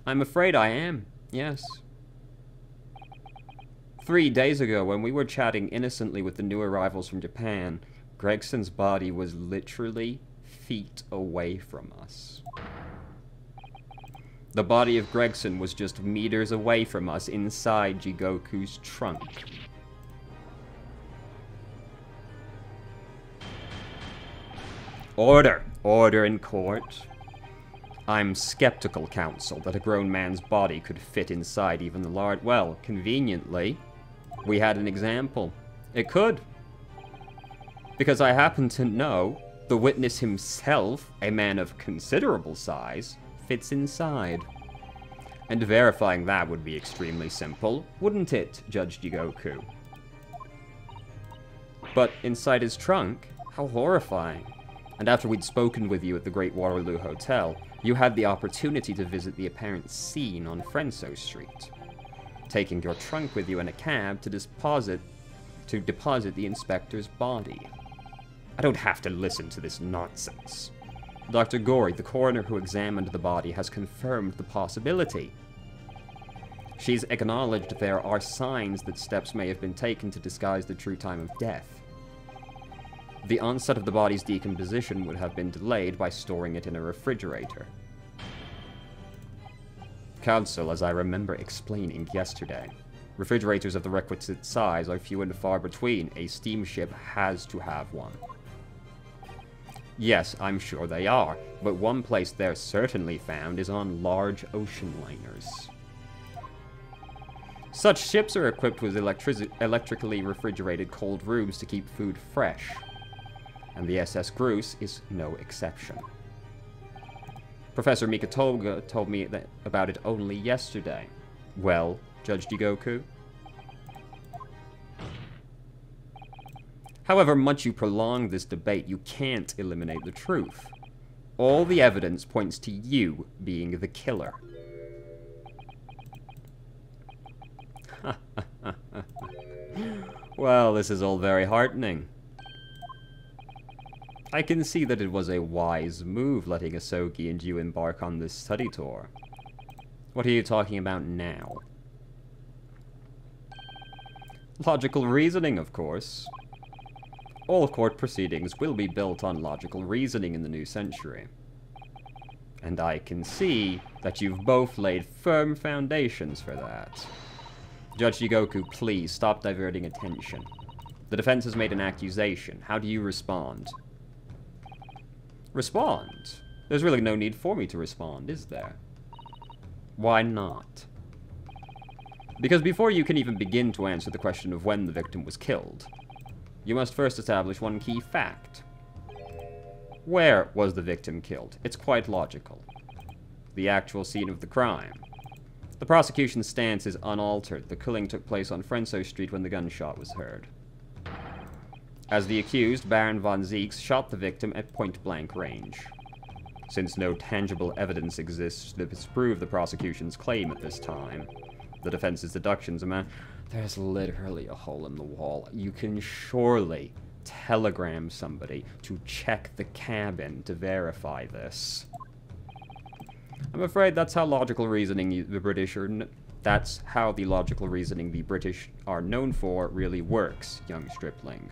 I'm afraid I am, yes. 3 days ago, when we were chatting innocently with the new arrivals from Japan, Gregson's body was literally feet away from us. The body of Gregson was just meters away from us inside Jigoku's trunk. Order! Order in court. I'm skeptical, counsel, that a grown man's body could fit inside even the large... Well, conveniently, we had an example. It could. Because I happen to know the witness himself, a man of considerable size, fits inside. And verifying that would be extremely simple, wouldn't it, Judge Jigoku? But inside his trunk? How horrifying. And after we'd spoken with you at the Great Waterloo Hotel, you had the opportunity to visit the apparent scene on Frenso Street, taking your trunk with you in a cab to deposit the inspector's body. I don't have to listen to this nonsense. Dr. Gori, the coroner who examined the body, has confirmed the possibility. She's acknowledged there are signs that steps may have been taken to disguise the true time of death. The onset of the body's decomposition would have been delayed by storing it in a refrigerator. Counsel, as I remember explaining yesterday, refrigerators of the requisite size are few and far between. A steamship has to have one. Yes, I'm sure they are, but one place they're certainly found is on large ocean liners. Such ships are equipped with electrically refrigerated cold rooms to keep food fresh, and the SS Grus is no exception. Professor Mikatoga told me about it only yesterday. Well, Judge Jigoku? However much you prolong this debate, you can't eliminate the truth. All the evidence points to you being the killer. Well, this is all very heartening. I can see that it was a wise move letting Asogi and you embark on this study tour. What are you talking about now? Logical reasoning, of course. All court proceedings will be built on logical reasoning in the new century. And I can see that you've both laid firm foundations for that. Judge Jigoku, please stop diverting attention. The defense has made an accusation. How do you respond? Respond? There's really no need for me to respond, is there? Why not? Because before you can even begin to answer the question of when the victim was killed, you must first establish one key fact. Where was the victim killed? It's quite logical. The actual scene of the crime. The prosecution's stance is unaltered. The killing took place on Frenso Street when the gunshot was heard. As the accused, Baron von Zieks shot the victim at point-blank range. Since no tangible evidence exists to disprove the prosecution's claim at this time, the defense's deductions amount... There's literally a hole in the wall. You can surely telegram somebody to check the cabin to verify this. I'm afraid that's how logical reasoning the British are... That's how the logical reasoning the British are known for really works, young stripling.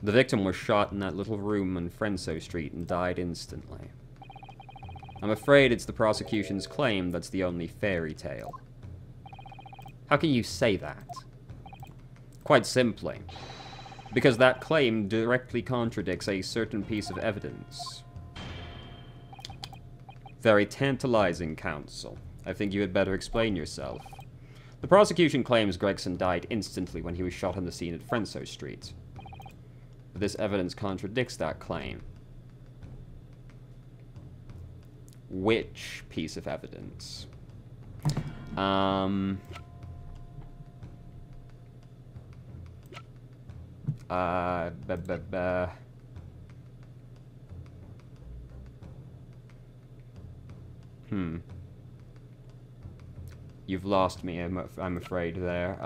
The victim was shot in that little room on Frenso Street and died instantly. I'm afraid it's the prosecution's claim that's the only fairy tale. How can you say that? Quite simply, because that claim directly contradicts a certain piece of evidence. Very tantalizing, counsel. I think you had better explain yourself. The prosecution claims Gregson died instantly when he was shot on the scene at Frenso Street. But this evidence contradicts that claim. Which piece of evidence? You've lost me, I'm afraid there.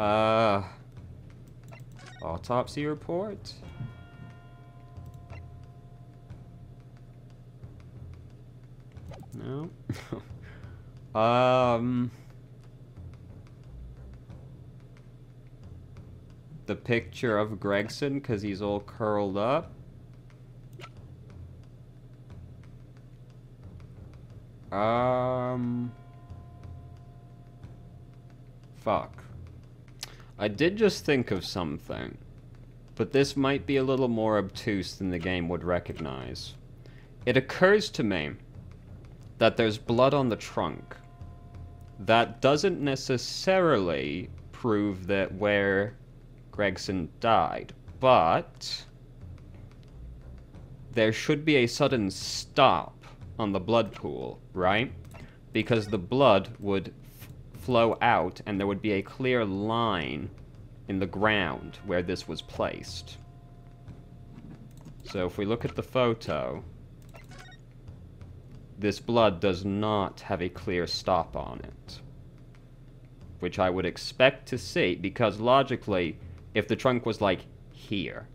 Autopsy report? No. The picture of Gregson, because he's all curled up. Fuck. I did just think of something, but this might be a little more obtuse than the game would recognize. It occurs to me that there's blood on the trunk. That doesn't necessarily prove that where Gregson died, but there should be a sudden stop on the blood pool, right? Because the blood would flow out and there would be a clear line in the ground where this was placed. So if we look at the photo, this blood does not have a clear stop on it, which I would expect to see, because logically, if the trunk was like here,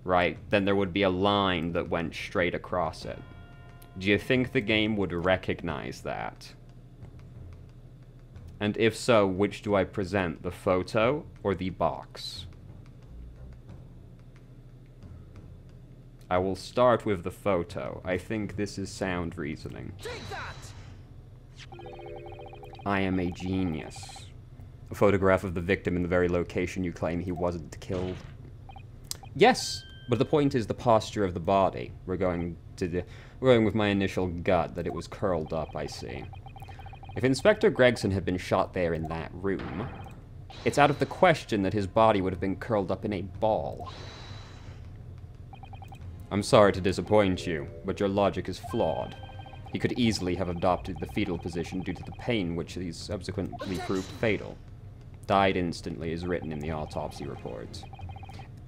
right, then there would be a line that went straight across it. Do you think the game would recognize that? And if so, which do I present, the photo or the box? I will start with the photo. I think this is sound reasoning. Take that! I am a genius. A photograph of the victim in the very location you claim he wasn't killed. Yes, but the point is the posture of the body. We're going with my initial gut that it was curled up, I see. If Inspector Gregson had been shot there in that room, it's out of the question that his body would have been curled up in a ball. I'm sorry to disappoint you, but your logic is flawed. He could easily have adopted the fetal position due to the pain which he subsequently proved fatal. Died instantly is written in the autopsy report.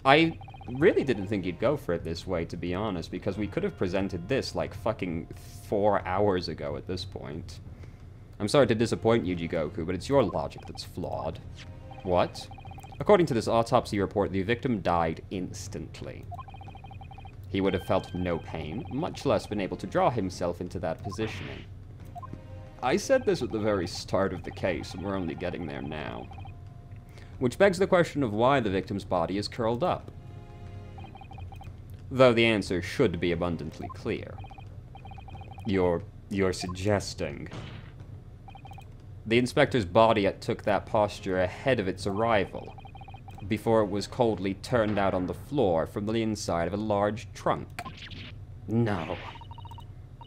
I really didn't think he'd go for it this way, to be honest, because we could have presented this like fucking 4 hours ago at this point. I'm sorry to disappoint you, Jigoku, but it's your logic that's flawed. What? According to this autopsy report, the victim died instantly. He would have felt no pain, much less been able to draw himself into that positioning. I said this at the very start of the case, and we're only getting there now. Which begs the question of why the victim's body is curled up. Though the answer should be abundantly clear. You're suggesting. The inspector's body took that posture ahead of its arrival. before it was coldly turned out on the floor from the inside of a large trunk. No.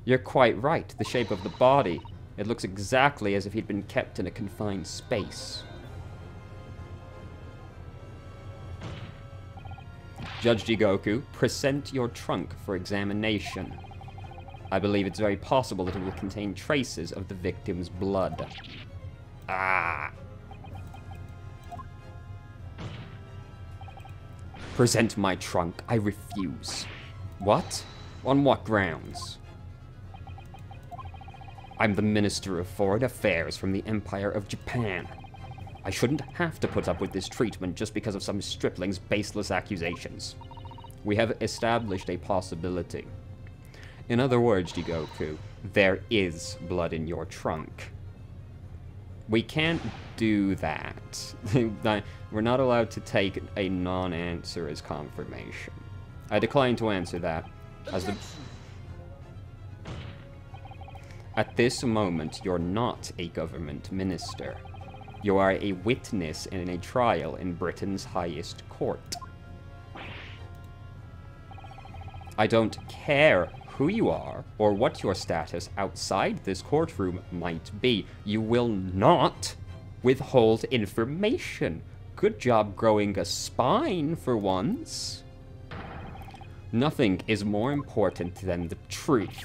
You're quite right. The shape of the body. It looks exactly as if he'd been kept in a confined space. Judge Jigoku, present your trunk for examination. I believe it's very possible that it will contain traces of the victim's blood. Ah. Present my trunk. I refuse. What? On what grounds? I'm the Minister of Foreign Affairs from the Empire of Japan. I shouldn't have to put up with this treatment just because of some stripling's baseless accusations. We have established a possibility. In other words, Jigoku, there is blood in your trunk. We can't do that. We're not allowed to take a non-answer as confirmation. I decline to answer that. At this moment, you're not a government minister. You are a witness in a trial in Britain's highest court. I don't care who you are or what your status outside this courtroom might be. You will not withhold information. Good job growing a spine for once. Nothing is more important than the truth.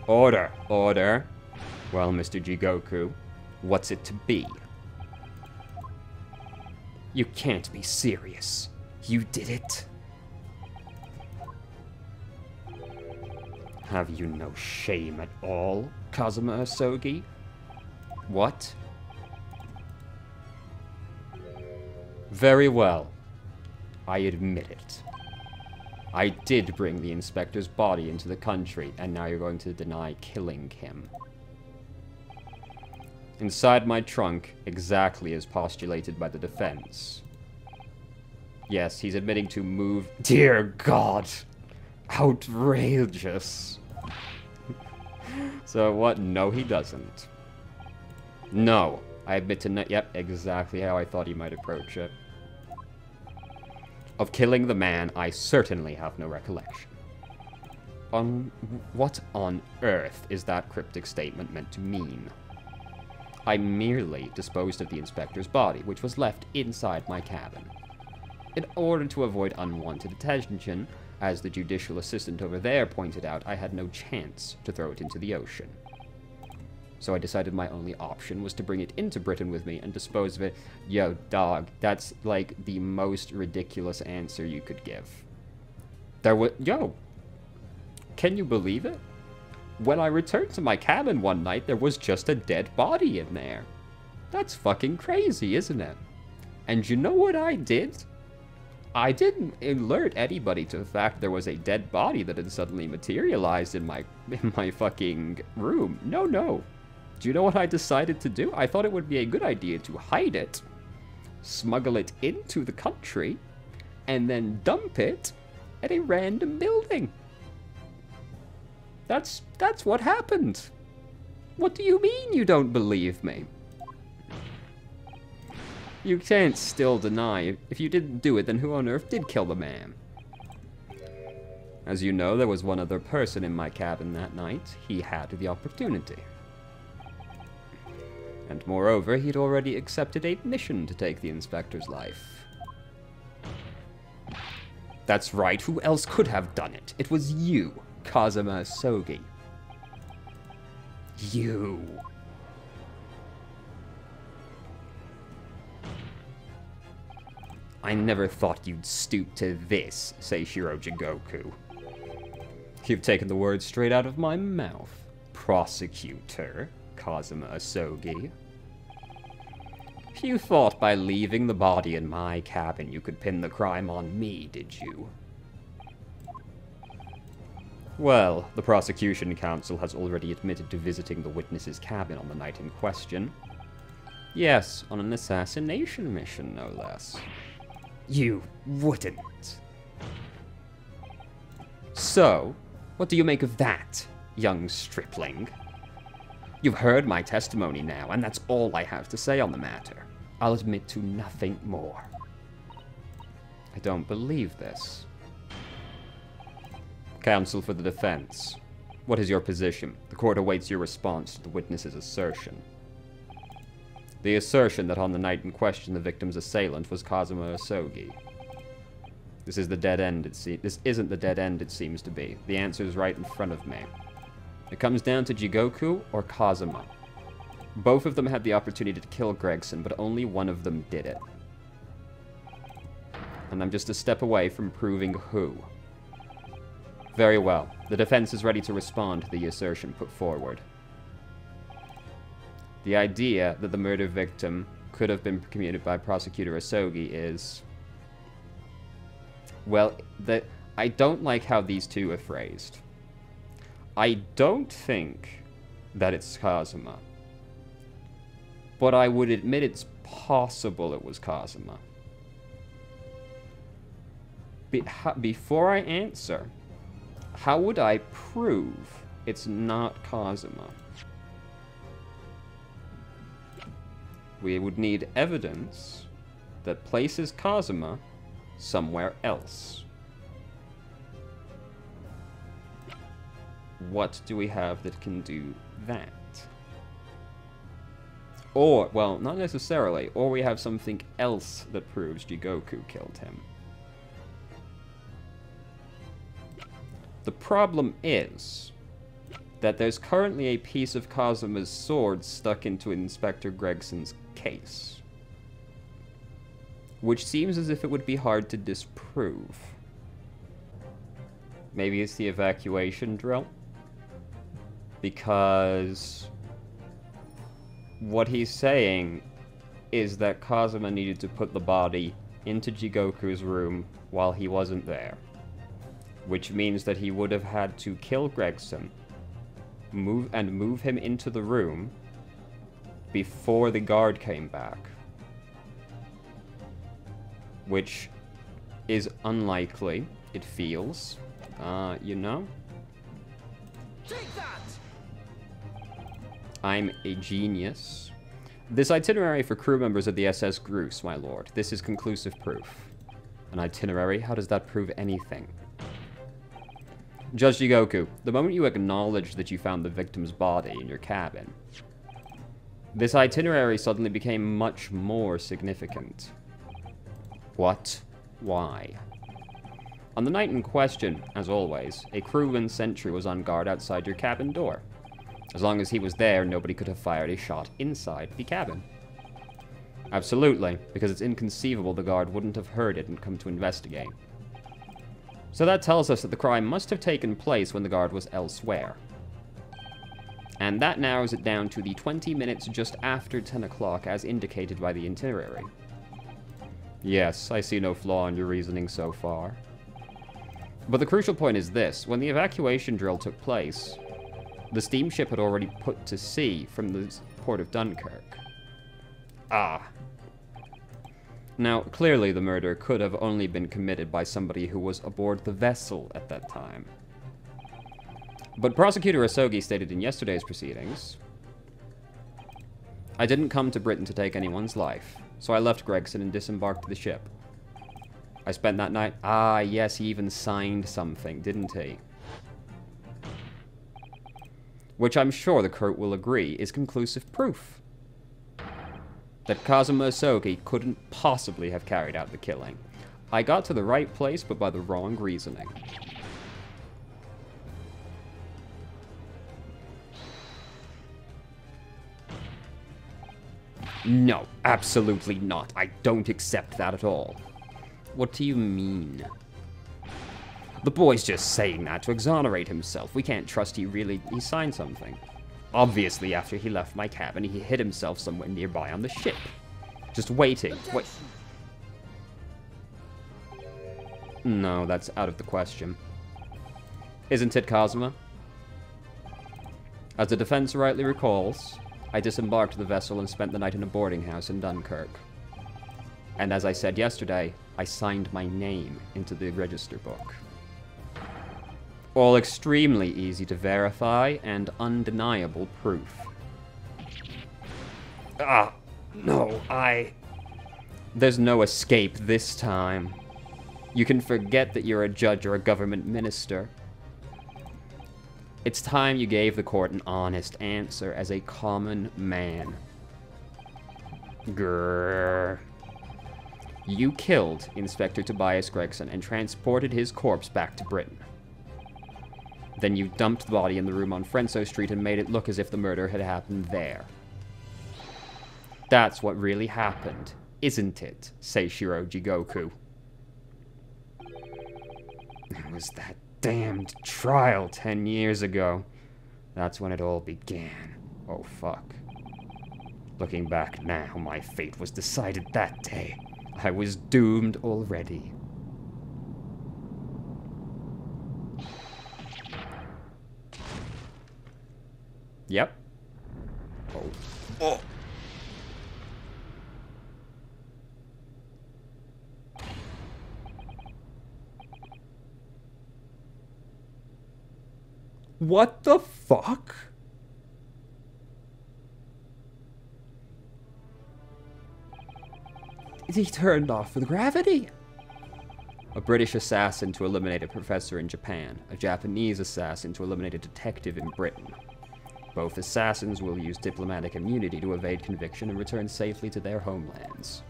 Order, order. Well, Mr. Jigoku, what's it to be? You can't be serious. You did it? Have you no shame at all, Kazuma Asogi? What? Very well. I admit it. I did bring the inspector's body into the country, and now you're going to deny killing him. Inside my trunk, exactly as postulated by the defense. Yes, he's admitting to move... Dear God! Outrageous! So what? No, he doesn't. No. I admit to... Yep, exactly how I thought he might approach it. Of killing the man, I certainly have no recollection. What on earth is that cryptic statement meant to mean? I merely disposed of the inspector's body, which was left inside my cabin. In order to avoid unwanted attention, as the judicial assistant over there pointed out, I had no chance to throw it into the ocean. So I decided my only option was to bring it into Britain with me and dispose of it. Yo, dog, that's like the most ridiculous answer you could give. Yo, can you believe it? When I returned to my cabin one night, there was just a dead body in there. That's fucking crazy, isn't it? And you know what I did? I didn't alert anybody to the fact there was a dead body that had suddenly materialized in my fucking room. No, no. Do you know what I decided to do? I thought it would be a good idea to hide it, smuggle it into the country, and then dump it at a random building. That's what happened. What do you mean you don't believe me? You can't still deny. If you didn't do it, then who on earth did kill the man? As you know, there was one other person in my cabin that night. He had the opportunity. And moreover, he'd already accepted a mission to take the inspector's life. That's right, who else could have done it? It was you, Kazuma Asogi. You. I never thought you'd stoop to this, Seishiro Jigoku. You've taken the words straight out of my mouth, prosecutor Kazuma Asogi. You thought by leaving the body in my cabin you could pin the crime on me, did you? Well, the prosecution counsel has already admitted to visiting the witness's cabin on the night in question. Yes, on an assassination mission, no less. You wouldn't. So, what do you make of that, young stripling? You've heard my testimony now, and that's all I have to say on the matter. I'll admit to nothing more. I don't believe this. Counsel for the defense. What is your position? The court awaits your response to the witness's assertion. The assertion that on the night in question the victim's assailant was Kazuma Asogi. This is the dead end this isn't the dead end it seems to be. The answer is right in front of me. It comes down to Jigoku or Kazuma. Both of them had the opportunity to kill Gregson, but only one of them did it. And I'm just a step away from proving who. Very well. The defense is ready to respond to the assertion put forward. The idea that the murder victim could have been committed by Prosecutor Asogi is... well, I don't like how these two are phrased. I don't think that it's Kazuma. But I would admit it's possible it was Kazuma. Before I answer, how would I prove it's not Kazuma? We would need evidence that places Kazuma somewhere else. What do we have that can do that? Or, well, not necessarily, or we have something else that proves Jigoku killed him. The problem is that there's currently a piece of Kazuma's sword stuck into Inspector Gregson's case, which seems as if it would be hard to disprove. Maybe it's the evacuation drill? Because what he's saying is that Kazuma needed to put the body into Jigoku's room while he wasn't there. Which means that he would have had to kill Gregson, move him into the room before the guard came back. Which is unlikely, it feels. You know? Take that! I'm a genius. This itinerary for crew members of the SS Grus, my lord. This is conclusive proof. An itinerary? How does that prove anything? Judge Jigoku, the moment you acknowledged that you found the victim's body in your cabin, this itinerary suddenly became much more significant. What? Why? On the night in question, as always, a crewman sentry was on guard outside your cabin door. As long as he was there, nobody could have fired a shot inside the cabin. Absolutely, because it's inconceivable the guard wouldn't have heard it and come to investigate. So that tells us that the crime must have taken place when the guard was elsewhere. And that narrows it down to the 20 minutes just after 10 o'clock as indicated by the itinerary. Yes, I see no flaw in your reasoning so far. But the crucial point is this. When the evacuation drill took place, the steamship had already put to sea from the port of Dunkirk. Ah. Now, clearly the murder could have only been committed by somebody who was aboard the vessel at that time. But Prosecutor Asogi stated in yesterday's proceedings, I didn't come to Britain to take anyone's life, so I left Gregson and disembarked the ship. I spent that night... Ah, yes, he even signed something, didn't he? Which I'm sure the court will agree is conclusive proof that Kazuma Asogi couldn't possibly have carried out the killing. I got to the right place, but by the wrong reasoning. No, absolutely not. I don't accept that at all. What do you mean? The boy's just saying that to exonerate himself. We can't trust he signed something. Obviously, after he left my cabin, he hid himself somewhere nearby on the ship. Just waiting. Wait. No, that's out of the question. Isn't it, Kazuma? As the defense rightly recalls, I disembarked the vessel and spent the night in a boarding house in Dunkirk. And as I said yesterday, I signed my name into the register book. All extremely easy to verify and undeniable proof. No, There's no escape this time. You can forget that you're a judge or a government minister. It's time you gave the court an honest answer as a common man. Grrr. You killed Inspector Tobias Gregson and transported his corpse back to Britain. Then you dumped the body in the room on Frenso Street and made it look as if the murder had happened there. That's what really happened, isn't it, Seishiro Jigoku? It was that damned trial 10 years ago. That's when it all began. Oh, fuck. Looking back now, my fate was decided that day. I was doomed already. Yep. Oh. Oh. What the fuck? He turned off the gravity. A British assassin to eliminate a professor in Japan. A Japanese assassin to eliminate a detective in Britain. Both assassins will use diplomatic immunity to evade conviction and return safely to their homelands.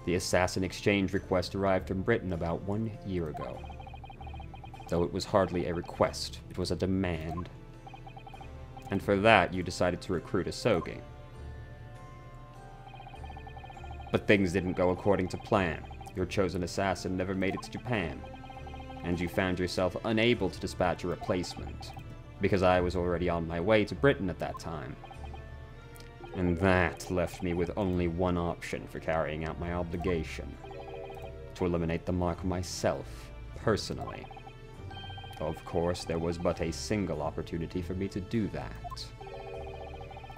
The assassin exchange request arrived from Britain about 1 year ago. Though it was hardly a request, it was a demand. And for that, you decided to recruit Asogi. But things didn't go according to plan. Your chosen assassin never made it to Japan. And you found yourself unable to dispatch a replacement, because I was already on my way to Britain at that time. And that left me with only one option for carrying out my obligation. To eliminate the mark myself, personally. Of course, there was but a single opportunity for me to do that.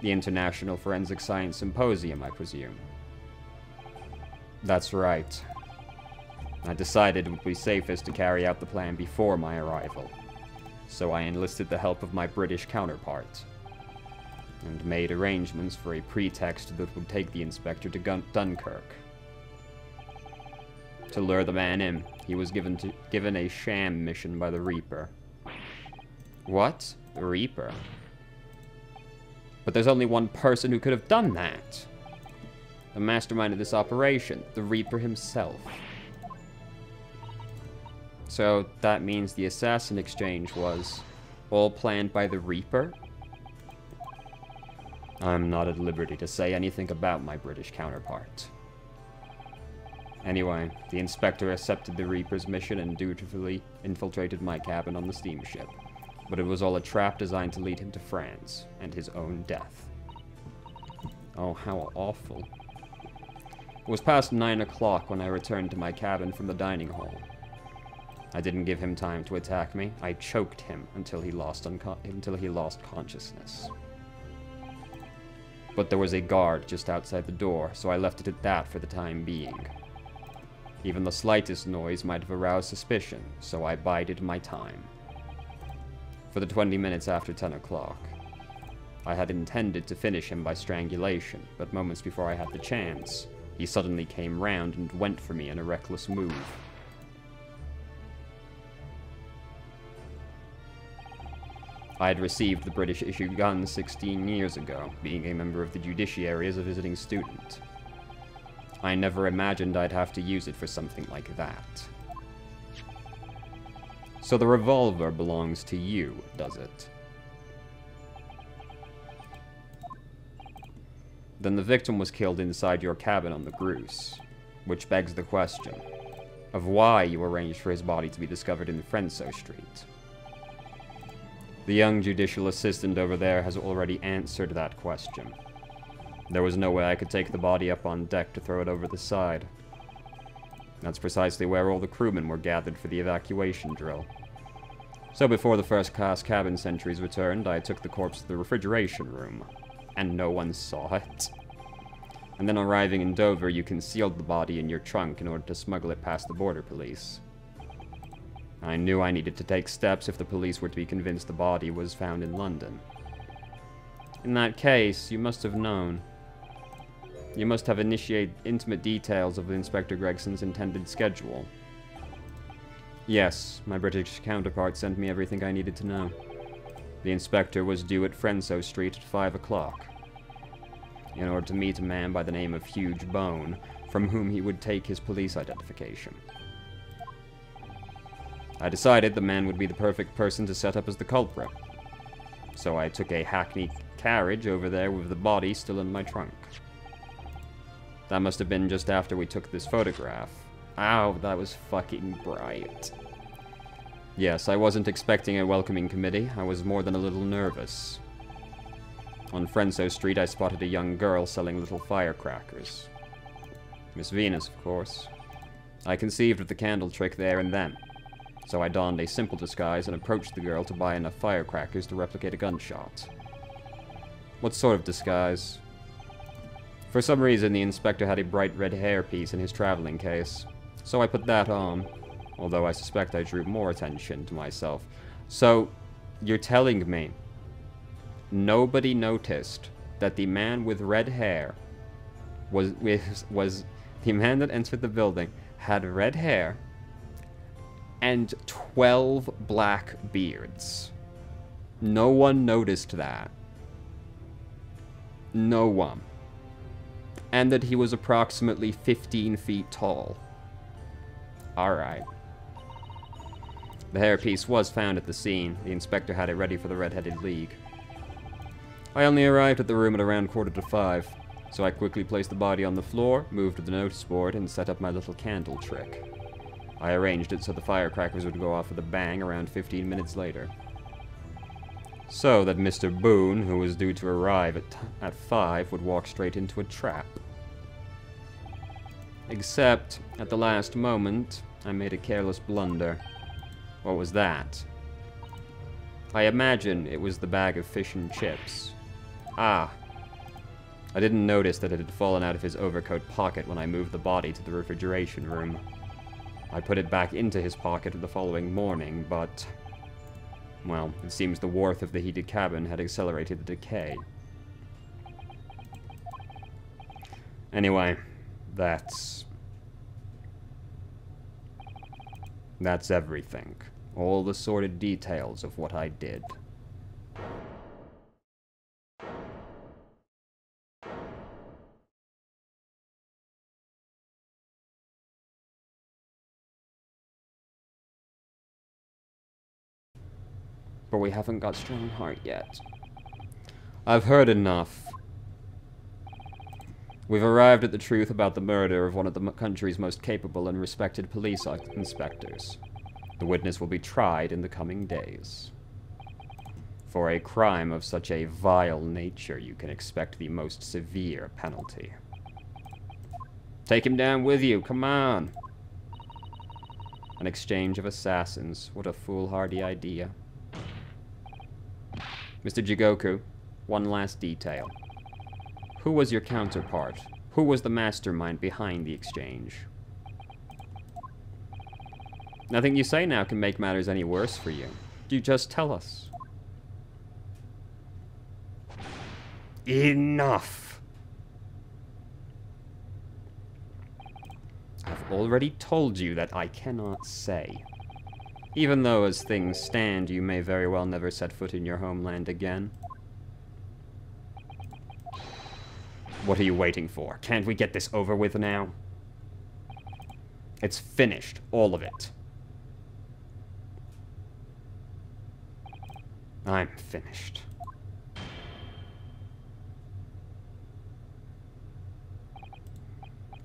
The International Forensic Science Symposium, I presume. That's right. I decided it would be safest to carry out the plan before my arrival. So I enlisted the help of my British counterpart. And made arrangements for a pretext that would take the inspector to Dunkirk. To lure the man in, he was given a sham mission by the Reaper. What? The Reaper? But there's only one person who could have done that. The mastermind of this operation, the Reaper himself. So that means the assassin exchange was all planned by the Reaper? I'm not at liberty to say anything about my British counterpart. Anyway, the inspector accepted the Reaper's mission and dutifully infiltrated my cabin on the steamship. But it was all a trap designed to lead him to France, and his own death. Oh, how awful. It was past 9 o'clock when I returned to my cabin from the dining hall. I didn't give him time to attack me. I choked him until he lost consciousness. But there was a guard just outside the door, so I left it at that for the time being. Even the slightest noise might have aroused suspicion, so I bided my time. For the 20 minutes after 10 o'clock. I had intended to finish him by strangulation, but moments before I had the chance, he suddenly came round and went for me in a reckless move. I had received the British-issue gun 16 years ago, being a member of the judiciary as a visiting student. I never imagined I'd have to use it for something like that. So the revolver belongs to you, does it? Then the victim was killed inside your cabin on the Grouse, which begs the question of why you arranged for his body to be discovered in Frenso Street. The young judicial assistant over there has already answered that question. There was no way I could take the body up on deck to throw it over the side. That's precisely where all the crewmen were gathered for the evacuation drill. So before the first-class cabin sentries returned, I took the corpse to the refrigeration room. And no one saw it. And then arriving in Dover, you concealed the body in your trunk in order to smuggle it past the border police. I knew I needed to take steps if the police were to be convinced the body was found in London. In that case, you must have known. You must have initiated intimate details of Inspector Gregson's intended schedule. Yes, my British counterpart sent me everything I needed to know. The inspector was due at Frenso Street at 5 o'clock, in order to meet a man by the name of Huge Bone, from whom he would take his police identification. I decided the man would be the perfect person to set up as the culprit. So I took a hackney carriage over there with the body still in my trunk. That must have been just after we took this photograph. Ow, that was fucking bright. Yes, I wasn't expecting a welcoming committee. I was more than a little nervous. On Frenso Street, I spotted a young girl selling little firecrackers. Miss Venus, of course. I conceived of the candle trick there and then. So I donned a simple disguise and approached the girl to buy enough firecrackers to replicate a gunshot. What sort of disguise? For some reason, the inspector had a bright red hairpiece in his traveling case, so I put that on, although I suspect I drew more attention to myself. So, you're telling me nobody noticed that the man with red hair was the man that entered the building, had red hair, and 12 black beards. No one noticed that. No one. And that he was approximately 15 feet tall. Alright. The hairpiece was found at the scene. The inspector had it ready for the Red-Headed League. I only arrived at the room at around 5:15, so I quickly placed the body on the floor, moved to the notice board, and set up my little candle trick. I arranged it so the firecrackers would go off with a bang around 15 minutes later. So that Mr. Boone, who was due to arrive at 5, would walk straight into a trap. Except, at the last moment, I made a careless blunder. What was that? I imagine it was the bag of fish and chips. Ah. I didn't notice that it had fallen out of his overcoat pocket when I moved the body to the refrigeration room. I put it back into his pocket the following morning, but... well, it seems the warmth of the heated cabin had accelerated the decay. Anyway, that's everything. All the sordid details of what I did. But we haven't got Strongheart yet. I've heard enough. We've arrived at the truth about the murder of one of the country's most capable and respected police inspectors. The witness will be tried in the coming days. For a crime of such a vile nature, you can expect the most severe penalty. Take him down with you, come on! An exchange of assassins. What a foolhardy idea. Mr. Jigoku, one last detail. Who was your counterpart? Who was the mastermind behind the exchange? Nothing you say now can make matters any worse for you. You just tell us. Enough! I've already told you that I cannot say. Even though, as things stand, you may very well never set foot in your homeland again. What are you waiting for? Can't we get this over with now? It's finished. All of it. I'm finished.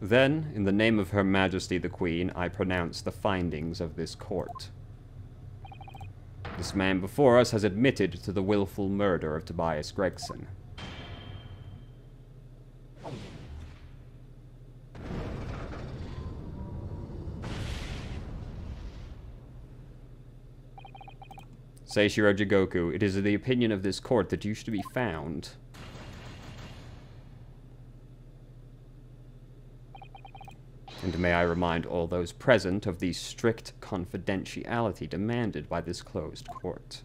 Then, in the name of Her Majesty the Queen, I pronounce the findings of this court. This man before us has admitted to the willful murder of Tobias Gregson. Seishiro Jigoku, it is the opinion of this court that you should be found. And may I remind all those present of the strict confidentiality demanded by this closed court.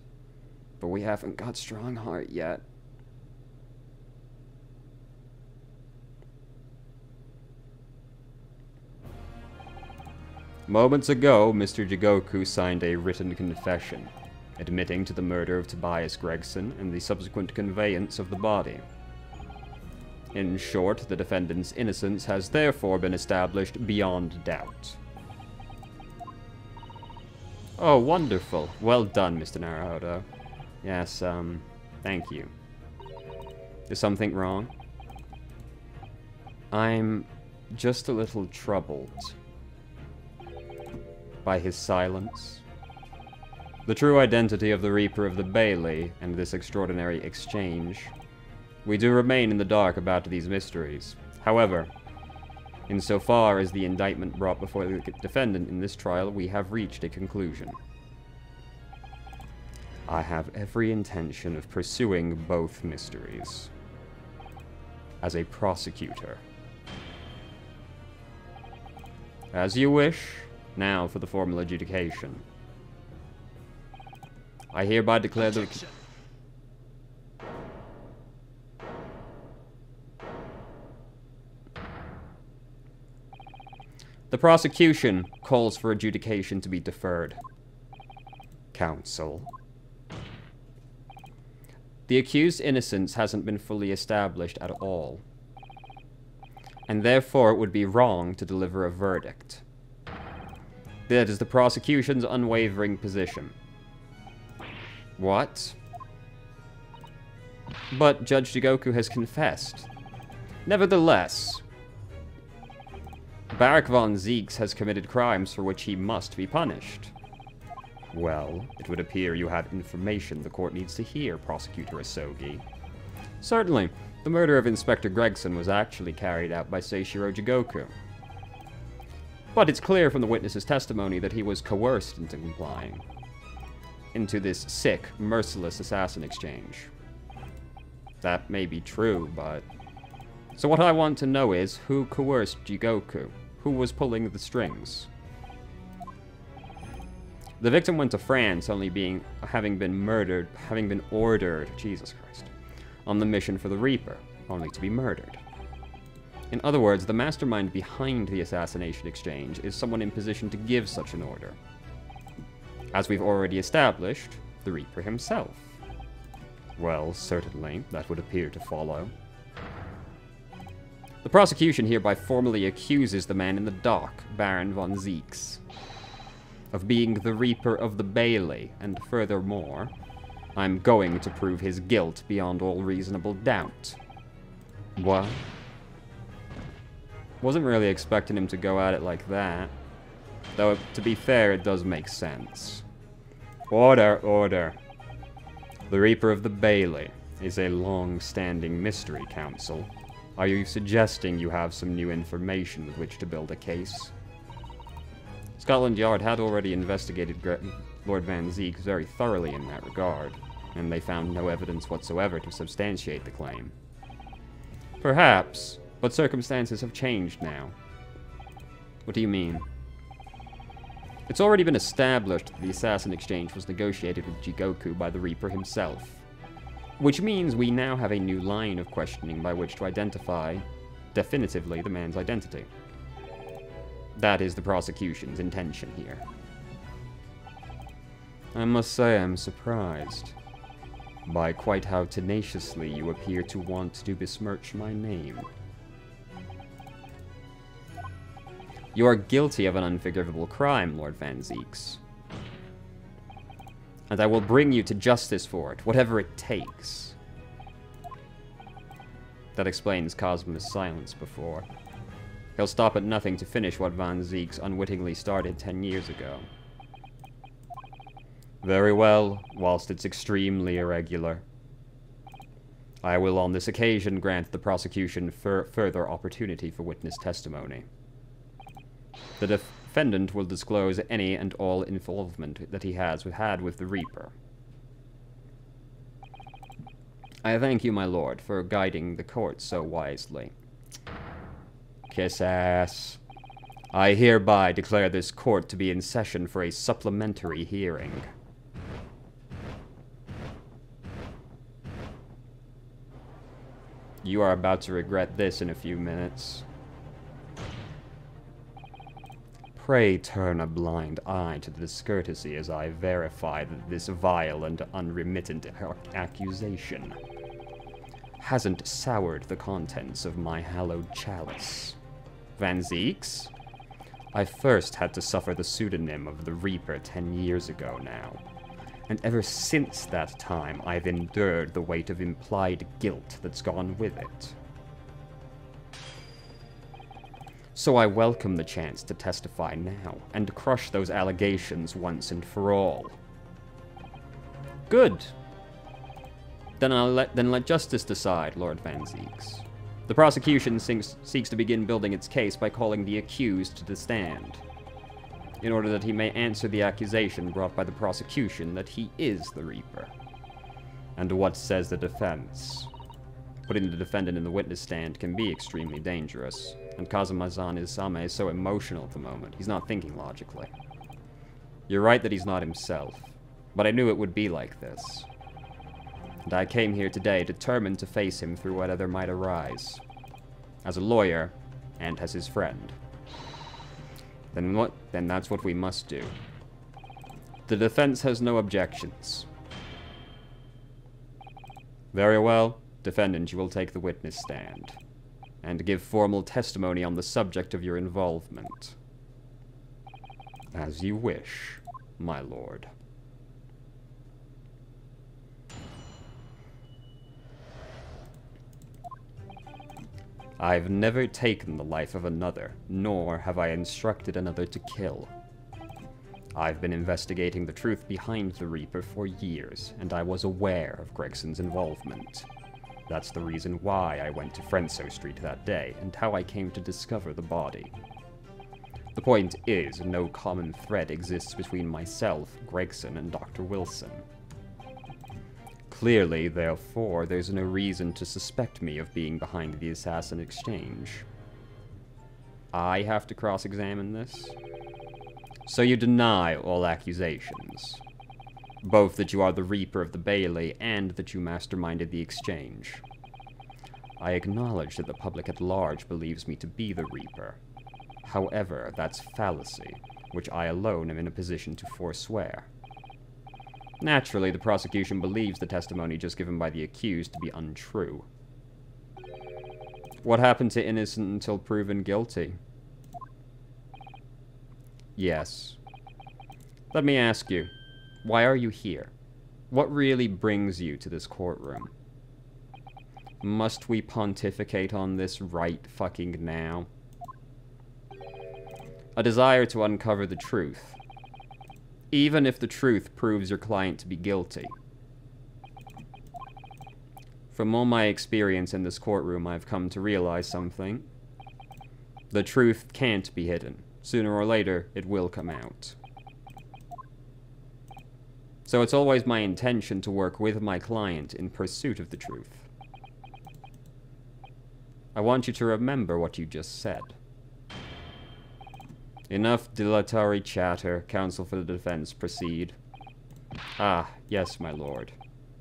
But we haven't got Strongheart yet. Moments ago, Mr. Jigoku signed a written confession, admitting to the murder of Tobias Gregson and the subsequent conveyance of the body. In short, the defendant's innocence has therefore been established beyond doubt. Oh, wonderful. Well done, Mr. Naruhodo. Yes, thank you. Is something wrong? I'm just a little troubled by his silence. The true identity of the Reaper of the Bailey and this extraordinary exchange. We do remain in the dark about these mysteries. However, insofar as the indictment brought before the defendant in this trial, we have reached a conclusion. I have every intention of pursuing both mysteries as a prosecutor. As you wish. Now for the formal adjudication. I hereby declare the... The prosecution calls for adjudication to be deferred. Counsel. The accused's innocence hasn't been fully established at all, and therefore it would be wrong to deliver a verdict. That is the prosecution's unwavering position. What? But Judge Jigoku has confessed. Nevertheless, Barak von Zieks has committed crimes for which he must be punished. Well, it would appear you have information the court needs to hear, Prosecutor Asogi. Certainly, the murder of Inspector Gregson was actually carried out by Seishiro Jigoku. But it's clear from the witness's testimony that he was coerced into complying into this sick, merciless assassin exchange. That may be true, but... So what I want to know is, who coerced Jigoku? Who was pulling the strings? The victim went to France having been ordered, Jesus Christ, on the mission for the Reaper, only to be murdered. In other words, the mastermind behind the assassination exchange is someone in position to give such an order. As we've already established, the Reaper himself. Well, certainly, that would appear to follow. The prosecution hereby formally accuses the man in the dock, Baron von Zieks, of being the Reaper of the Bailey, and furthermore, I'm going to prove his guilt beyond all reasonable doubt. What? Wasn't really expecting him to go at it like that. Though, to be fair, it does make sense. Order, order. The Reaper of the Bailey is a long-standing mystery, Counsel. Are you suggesting you have some new information with which to build a case? Scotland Yard had already investigated Lord Van Zieks very thoroughly in that regard, and they found no evidence whatsoever to substantiate the claim. Perhaps, but circumstances have changed now. What do you mean? It's already been established that the assassin exchange was negotiated with Jigoku by the Reaper himself, which means we now have a new line of questioning by which to identify definitively the man's identity. That is the prosecution's intention here. I must say I'm surprised by quite how tenaciously you appear to want to besmirch my name. You are guilty of an unforgivable crime, Lord Van Zieks. And I will bring you to justice for it, whatever it takes. That explains Cosmo's silence before. He'll stop at nothing to finish what Van Zieks unwittingly started 10 years ago. Very well, whilst it's extremely irregular. I will on this occasion grant the prosecution further opportunity for witness testimony. The defendant will disclose any and all involvement that he has had with the Reaper. I thank you, my lord, for guiding the court so wisely. Kiss ass. I hereby declare this court to be in session for a supplementary hearing. You are about to regret this in a few minutes. pray turn a blind eye to the discourtesy as I verify that this vile and unremittent accusation hasn't soured the contents of my hallowed chalice. Van Zeeks? I first had to suffer the pseudonym of the Reaper 10 years ago now, and ever since that time I've endured the weight of implied guilt that's gone with it. So I welcome the chance to testify now, and crush those allegations once and for all. Good. Then let justice decide, Lord Van Zeeks. The prosecution seeks to begin building its case by calling the accused to the stand, in order that he may answer the accusation brought by the prosecution that he is the Reaper. And what says the defense? Putting the defendant in the witness stand can be extremely dangerous, and Kazuma-san is so emotional at the moment, he's not thinking logically. You're right that he's not himself, but I knew it would be like this. And I came here today determined to face him through whatever might arise. As a lawyer, and as his friend. Then that's what we must do. The defense has no objections. Very well, defendant, you will take the witness stand, and give formal testimony on the subject of your involvement. As you wish, my lord. I've never taken the life of another, nor have I instructed another to kill. I've been investigating the truth behind the Reaper for years, and I was aware of Gregson's involvement. That's the reason why I went to Frenso Street that day, and how I came to discover the body. The point is, no common thread exists between myself, Gregson, and Dr. Wilson. Clearly, therefore, there's no reason to suspect me of being behind the assassin exchange. I have to cross-examine this? So you deny all accusations? Both that you are the Reaper of the Bailey, and that you masterminded the exchange. I acknowledge that the public at large believes me to be the Reaper. However, that's fallacy, which I alone am in a position to forswear. Naturally, the prosecution believes the testimony just given by the accused to be untrue. What happened to innocent until proven guilty? Yes. Let me ask you, why are you here? What really brings you to this courtroom? Must we pontificate on this right fucking now? A desire to uncover the truth. Even if the truth proves your client to be guilty. From all my experience in this courtroom, I've come to realize something. The truth can't be hidden. Sooner or later, it will come out. So it's always my intention to work with my client in pursuit of the truth. I want you to remember what you just said. Enough dilatory chatter. Counsel for the defense, proceed. Ah, yes, my lord.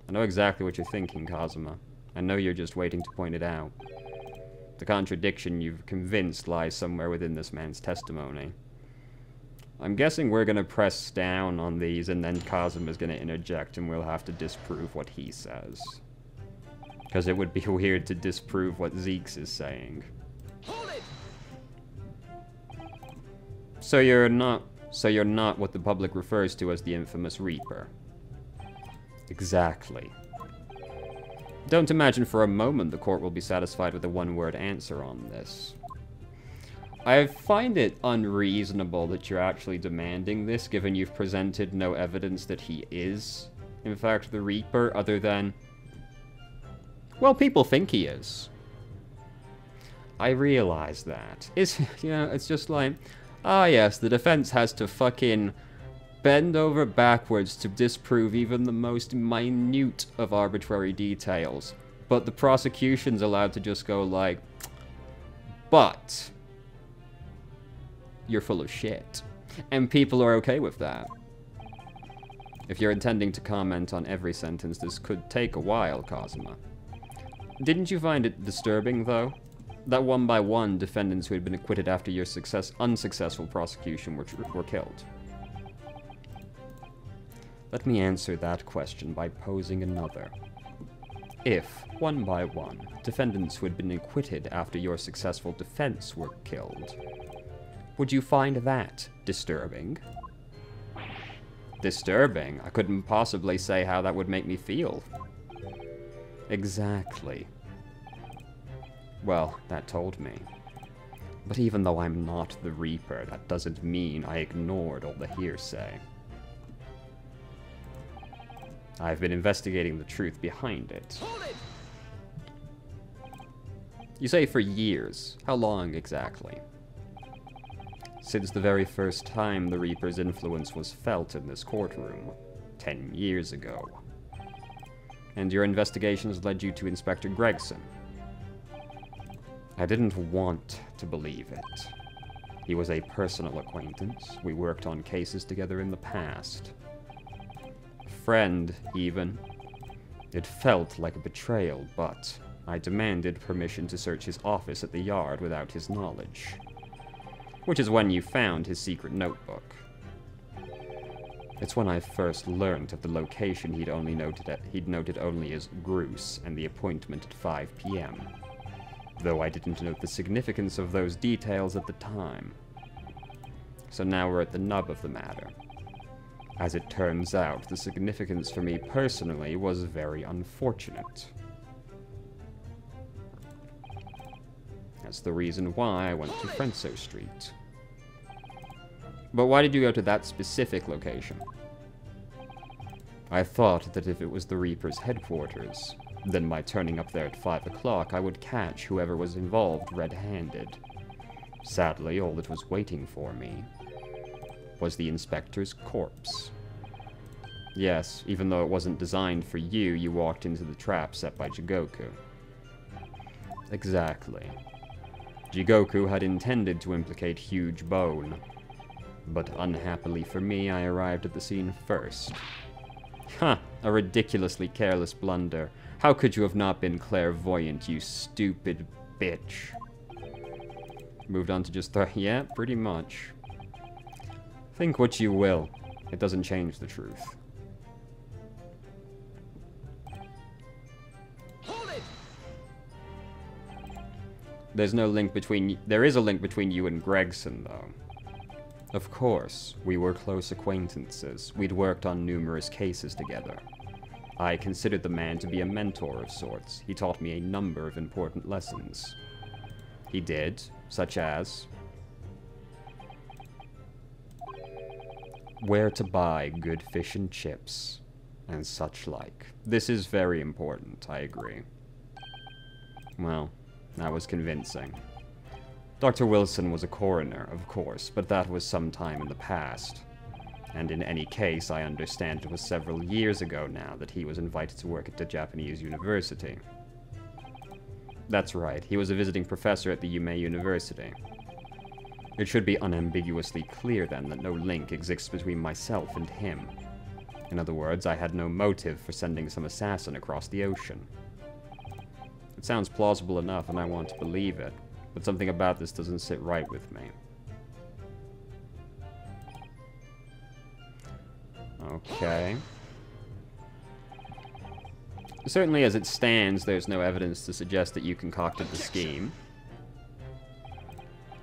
I know exactly what you're thinking, Kazuma. I know you're just waiting to point it out. The contradiction you've convinced lies somewhere within this man's testimony. I'm guessing we're gonna press down on these, and then Kazuma's gonna interject, and we'll have to disprove what he says. Because it would be weird to disprove what Zeeks is saying. Hold it! So you're not what the public refers to as the infamous Reaper. Exactly. Don't imagine for a moment the court will be satisfied with a one-word answer on this. I find it unreasonable that you're actually demanding this, given you've presented no evidence that he is, in fact, the Reaper, other than... well, people think he is. I realize that. It's, you know, it's just like... ah, yes, the defense has to fucking bend over backwards to disprove even the most minute of arbitrary details. But the prosecution's allowed to just go like, but you're full of shit. And people are okay with that. If you're intending to comment on every sentence, this could take a while, Kazuma. Didn't you find it disturbing, though, That one by one, defendants who had been acquitted after your unsuccessful prosecution were killed. Let me answer that question by posing another. If, one by one, defendants who had been acquitted after your successful defense were killed, would you find that disturbing? Disturbing? I couldn't possibly say how that would make me feel. Exactly. Well, that told me. But even though I'm not the Reaper, that doesn't mean I ignored all the hearsay. I've been investigating the truth behind it. You say for years. How long exactly? Since the very first time the Reaper's influence was felt in this courtroom, 10 years ago. And your investigations led you to Inspector Gregson. I didn't want to believe it. He was a personal acquaintance. We worked on cases together in the past. Friend, even. It felt like a betrayal, but I demanded permission to search his office at the Yard without his knowledge. Which is when you found his secret notebook. It's when I first learned of the location he'd noted only as Gruce and the appointment at 5 p.m. Though I didn't note the significance of those details at the time. So now we're at the nub of the matter. As it turns out, the significance for me personally was very unfortunate. That's the reason why I went to Frenso Street. But why did you go to that specific location? I thought that if it was the Reaper's headquarters, then by turning up there at 5 o'clock, I would catch whoever was involved red-handed. Sadly, all that was waiting for me was the inspector's corpse. Yes, even though it wasn't designed for you, you walked into the trap set by Jigoku. Exactly. Jigoku had intended to implicate Huge Bone, but unhappily for me, I arrived at the scene first. Ha! A ridiculously careless blunder. How could you have not been clairvoyant, you stupid bitch? Moved on to just yeah, pretty much. Think what you will. It doesn't change the truth. Hold it! There's no link between... There is a link between you and Gregson, though. Of course, we were close acquaintances. We'd worked on numerous cases together. I considered the man to be a mentor of sorts. He taught me a number of important lessons. He did, such as where to buy good fish and chips, and such like. This is very important, I agree. Well, that was convincing. Dr. Wilson was a coroner, of course, but that was some time in the past. And in any case, I understand it was several years ago now that he was invited to work at a Japanese university. That's right, he was a visiting professor at the Yume University. It should be unambiguously clear, then, that no link exists between myself and him. In other words, I had no motive for sending some assassin across the ocean. It sounds plausible enough, and I want to believe it, but something about this doesn't sit right with me. Okay. Certainly as it stands, there's no evidence to suggest that you concocted the scheme.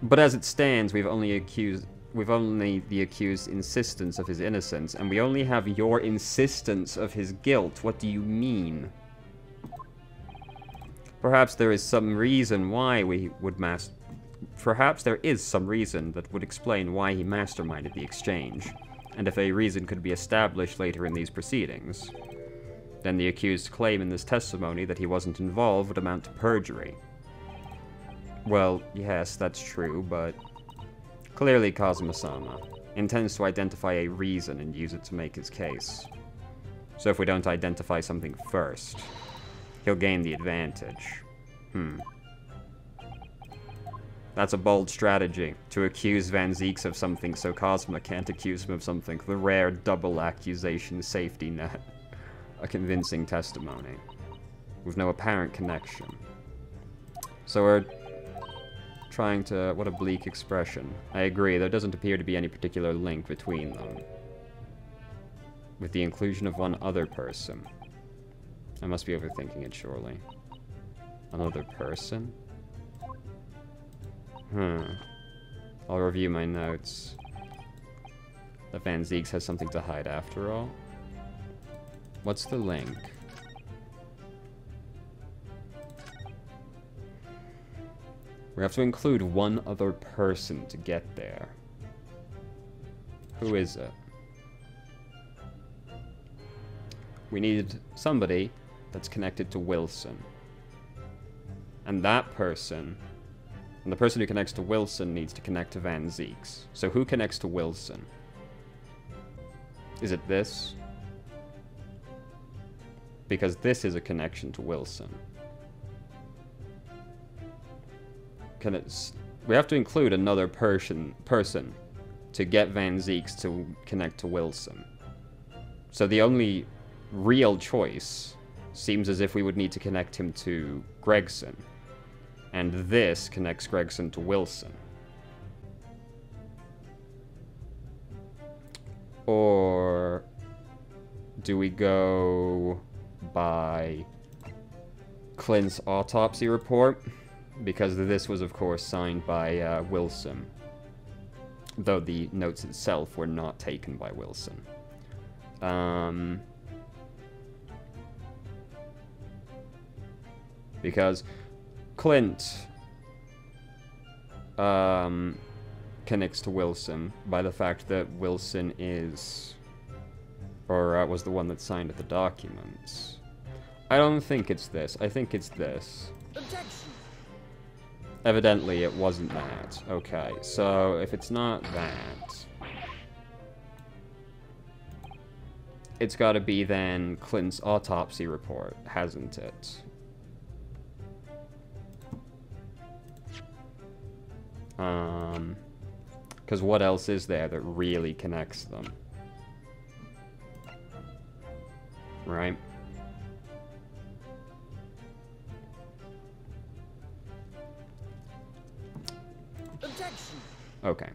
But as it stands, we've only the accused's insistence of his innocence, and we only have your insistence of his guilt. What do you mean? Perhaps there is some reason why we would Perhaps there is some reason that would explain why he masterminded the exchange. And if a reason could be established later in these proceedings, then the accused's claim in this testimony that he wasn't involved would amount to perjury. Well, yes, that's true, but clearly Kazuma-sama intends to identify a reason and use it to make his case. So if we don't identify something first, he'll gain the advantage. That's a bold strategy, to accuse Van Zieks of something so Kazuma can't accuse him of something. The rare double accusation safety net. A convincing testimony, with no apparent connection. So trying to... What a bleak expression. I agree, there doesn't appear to be any particular link between them. With the inclusion of one other person. I must be overthinking it, surely. Another person? I'll review my notes. That Van Zieks has something to hide after all. What's the link? We have to include one other person to get there. Who is it? We need somebody that's connected to Wilson. And that person, and the person who connects to Wilson needs to connect to Van Zieks. So who connects to Wilson? Is it this? Because this is a connection to Wilson. We have to include another person to get Van Zieks to connect to Wilson. So the only real choice seems as if we would need to connect him to Gregson. And this connects Gregson to Wilson. Or do we go by Clint's autopsy report? Because this was, of course, signed by Wilson. Though the notes itself were not taken by Wilson. Because Clint connects to Wilson by the fact that Wilson is... or was the one that signed the documents. I don't think it's this. I think it's this. Objection. Evidently, it wasn't that. Okay, so if it's not that... it's gotta be then Clint's autopsy report, hasn't it? Because what else is there that really connects them? Right? Objection. Okay.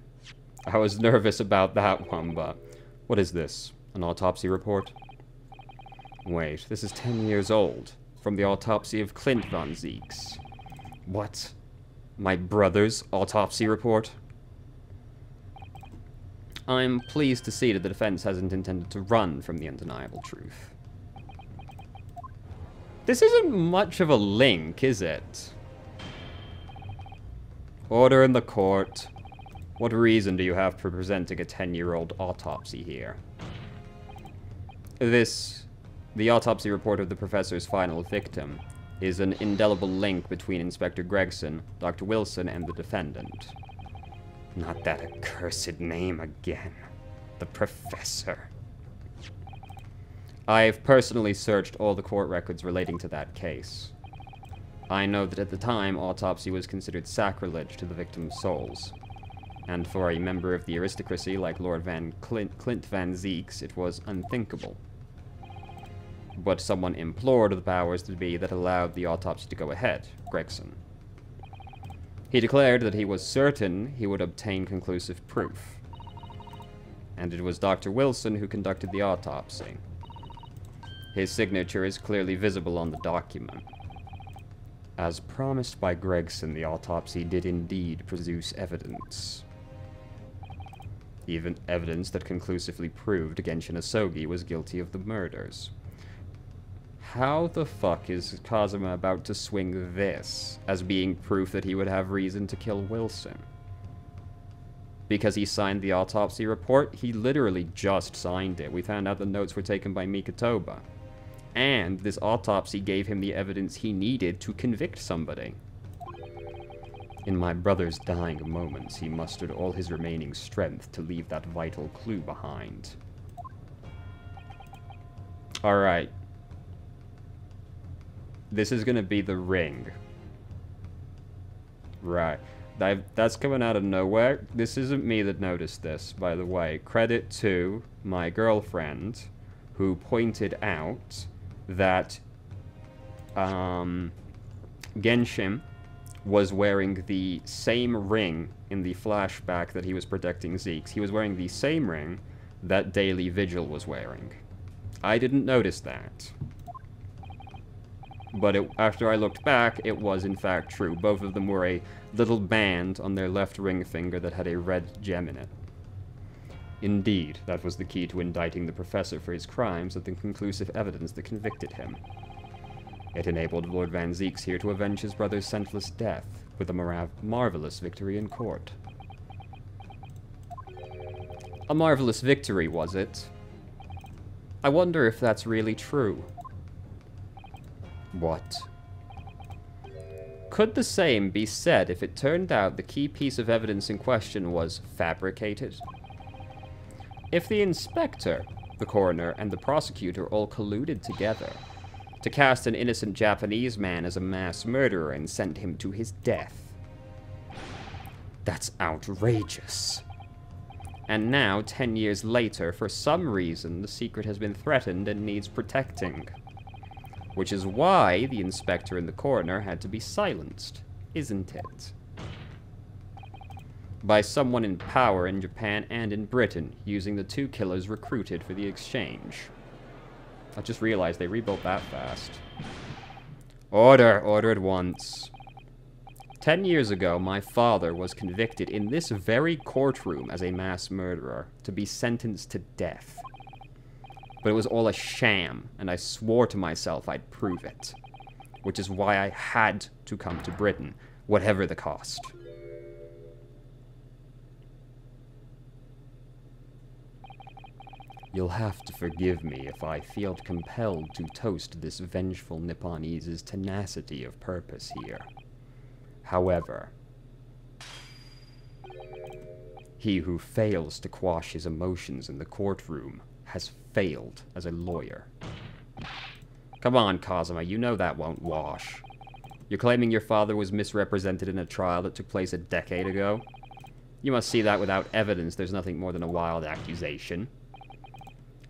I was nervous about that one, but... what is this? An autopsy report? Wait, this is 10 years old. From the autopsy of Clint Van Zieks. What? My brother's autopsy report? I'm pleased to see that the defense hasn't intended to run from the undeniable truth. This isn't much of a link, is it? Order in the court. What reason do you have for presenting a 10-year-old autopsy here? The autopsy report of the professor's final victim, is an indelible link between Inspector Gregson, Dr. Wilson, and the defendant. Not that accursed name again. The Professor. I've personally searched all the court records relating to that case. I know that at the time, autopsy was considered sacrilege to the victim's souls. And for a member of the aristocracy like Lord Clint Van Zieks, it was unthinkable. But someone implored the powers to be that allowed the autopsy to go ahead, Gregson. He declared that he was certain he would obtain conclusive proof. And it was Dr. Wilson who conducted the autopsy. His signature is clearly visible on the document. As promised by Gregson, the autopsy did indeed produce evidence. Even evidence that conclusively proved Genshin Asogi was guilty of the murders. How the fuck is Kazuma about to swing this as being proof that he would have reason to kill Wilson? Because he signed the autopsy report? He literally just signed it. We found out the notes were taken by Mikatoba. And this autopsy gave him the evidence he needed to convict somebody. In my brother's dying moments, he mustered all his remaining strength to leave that vital clue behind. Alright. This is gonna be the ring. Right. That's coming out of nowhere. This isn't me that noticed this, by the way. Credit to my girlfriend, who pointed out that Genshin was wearing the same ring in the flashback that he was protecting Zeke's. He was wearing the same ring that Daily Vigil was wearing. I didn't notice that. But after I looked back, it was in fact true. Both of them wore a little band on their left ring finger that had a red gem in it. Indeed, that was the key to indicting the professor for his crimes and the conclusive evidence that convicted him. It enabled Lord Van Zieks here to avenge his brother's senseless death, with a marvelous victory in court. A marvelous victory, was it? I wonder if that's really true. What? Could the same be said if it turned out the key piece of evidence in question was fabricated? If the inspector, the coroner, and the prosecutor all colluded together to cast an innocent Japanese man as a mass murderer and send him to his death, that's outrageous. And now, 10 years later, for some reason, the secret has been threatened and needs protecting. Which is why the inspector and the coroner had to be silenced, isn't it? By someone in power in Japan and in Britain, using the two killers recruited for the exchange. I just realized they rebuilt that fast. Order! Order at once. 10 years ago, my father was convicted in this very courtroom as a mass murderer, to be sentenced to death. But it was all a sham, and I swore to myself I'd prove it. Which is why I had to come to Britain, whatever the cost. You'll have to forgive me if I feel compelled to toast this vengeful Nipponese's tenacity of purpose here. However, he who fails to quash his emotions in the courtroom has failed as a lawyer. Come on, Kazuma, you know that won't wash. You're claiming your father was misrepresented in a trial that took place a decade ago? You must see that without evidence there's nothing more than a wild accusation.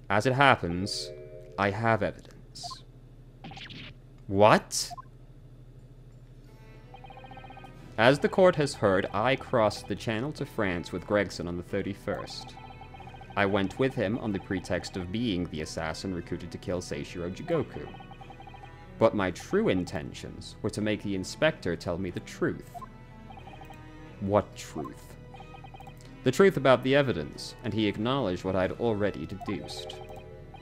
As it happens, I have evidence. What? As the court has heard, I crossed the channel to France with Gregson on the 31st. I went with him on the pretext of being the assassin recruited to kill Seishiro Jigoku. But my true intentions were to make the inspector tell me the truth. What truth? The truth about the evidence, and he acknowledged what I'd already deduced.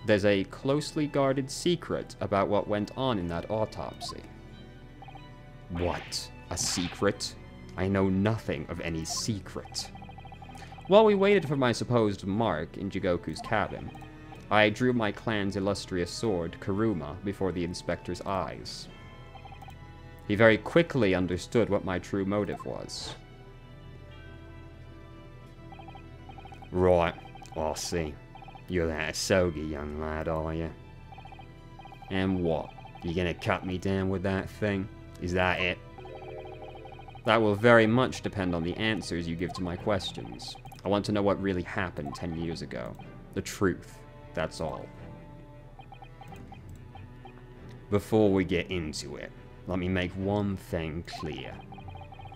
There's a closely guarded secret about what went on in that autopsy. What? A secret? I know nothing of any secret. While we waited for my supposed mark in Jigoku's cabin, I drew my clan's illustrious sword, Kuruma, before the inspector's eyes. He very quickly understood what my true motive was. Right, I see. You're that Asogi young lad, are you? And what? You gonna cut me down with that thing? Is that it? That will very much depend on the answers you give to my questions. I want to know what really happened 10 years ago. The truth, that's all. Before we get into it, let me make one thing clear.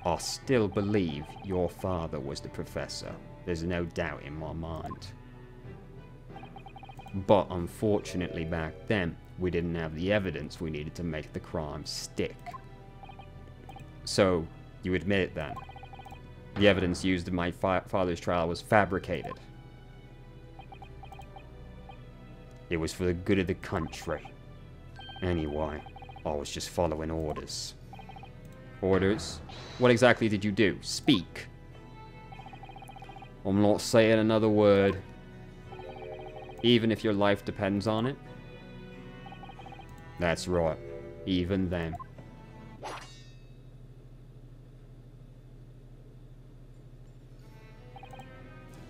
I still believe your father was the professor. There's no doubt in my mind. But unfortunately back then, we didn't have the evidence we needed to make the crime stick. So, you admit it then? The evidence used in my father's trial was fabricated. It was for the good of the country. Anyway, I was just following orders. Orders? What exactly did you do? Speak. I'm not saying another word. Even if your life depends on it? That's right. Even then.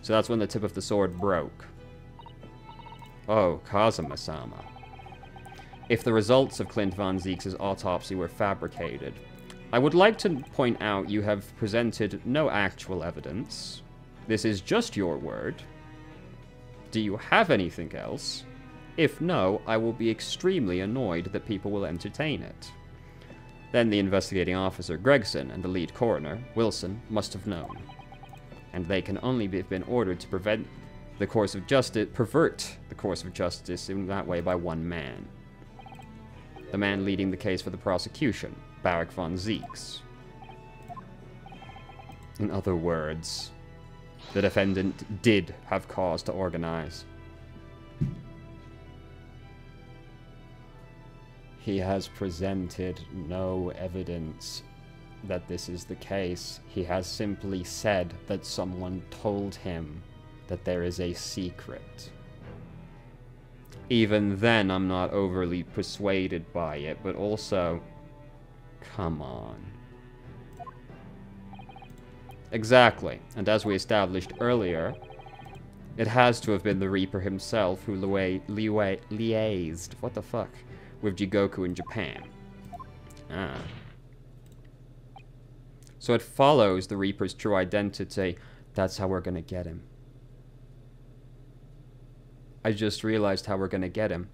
So that's when the tip of the sword broke. Oh, Kazuma-sama. If the results of Clint Van Zieks' autopsy were fabricated, I would like to point out you have presented no actual evidence. This is just your word. Do you have anything else? If no, I will be extremely annoyed that people will entertain it. Then the investigating officer, Gregson, and the lead coroner, Wilson, must have known. And they can only have been ordered to pervert the course of justice in that way by one man. The man leading the case for the prosecution, Barak von Zieks. In other words, the defendant did have cause to organize. He has presented no evidence that this is the case. He has simply said that someone told him that there is a secret. Even then, I'm not overly persuaded by it, but also, come on. Exactly, and as we established earlier, it has to have been the Reaper himself who liaised, what the fuck, with Jigoku in Japan. Ah. So it follows the Reaper's true identity. That's how we're gonna get him. I just realized how we're gonna get him.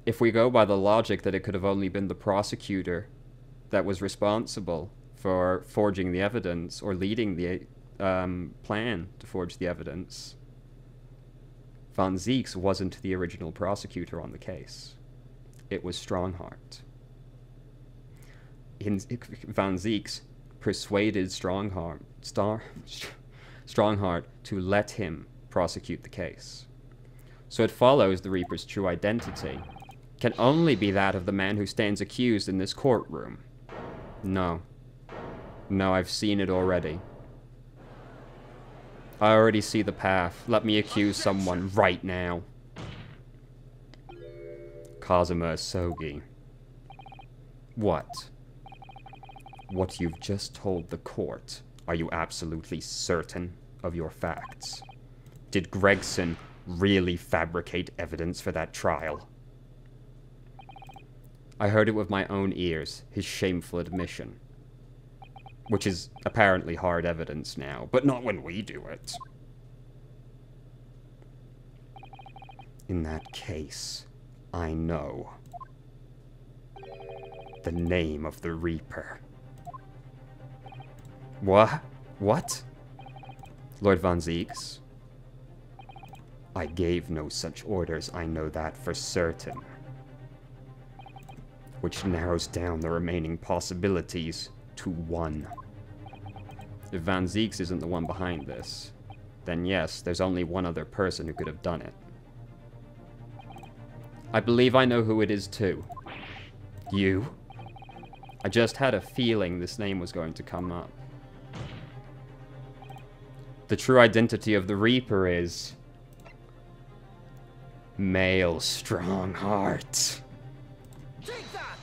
If we go by the logic that it could have only been the prosecutor that was responsible for forging the evidence, or leading the plan to forge the evidence, Von Zieks wasn't the original prosecutor on the case. It was Strongheart. Von Zieks persuaded Strongheart to let him prosecute the case. So it follows the Reaper's true identity can only be that of the man who stands accused in this courtroom. No. No, I've seen it already. I already see the path. Let me accuse someone right now. Kazuma Sogi. What? What you've just told the court, are you absolutely certain of your facts? Did Gregson really fabricate evidence for that trial? I heard it with my own ears, his shameful admission. Which is apparently hard evidence now, but not when we do it. In that case, I know the name of the Reaper. What? What? Lord Von Zieks? I gave no such orders, I know that for certain. Which narrows down the remaining possibilities to one. If Von Zieks isn't the one behind this, then yes, there's only one other person who could have done it. I believe I know who it is too. You? I just had a feeling this name was going to come up. The true identity of the Reaper is... Male Strongheart. Take that!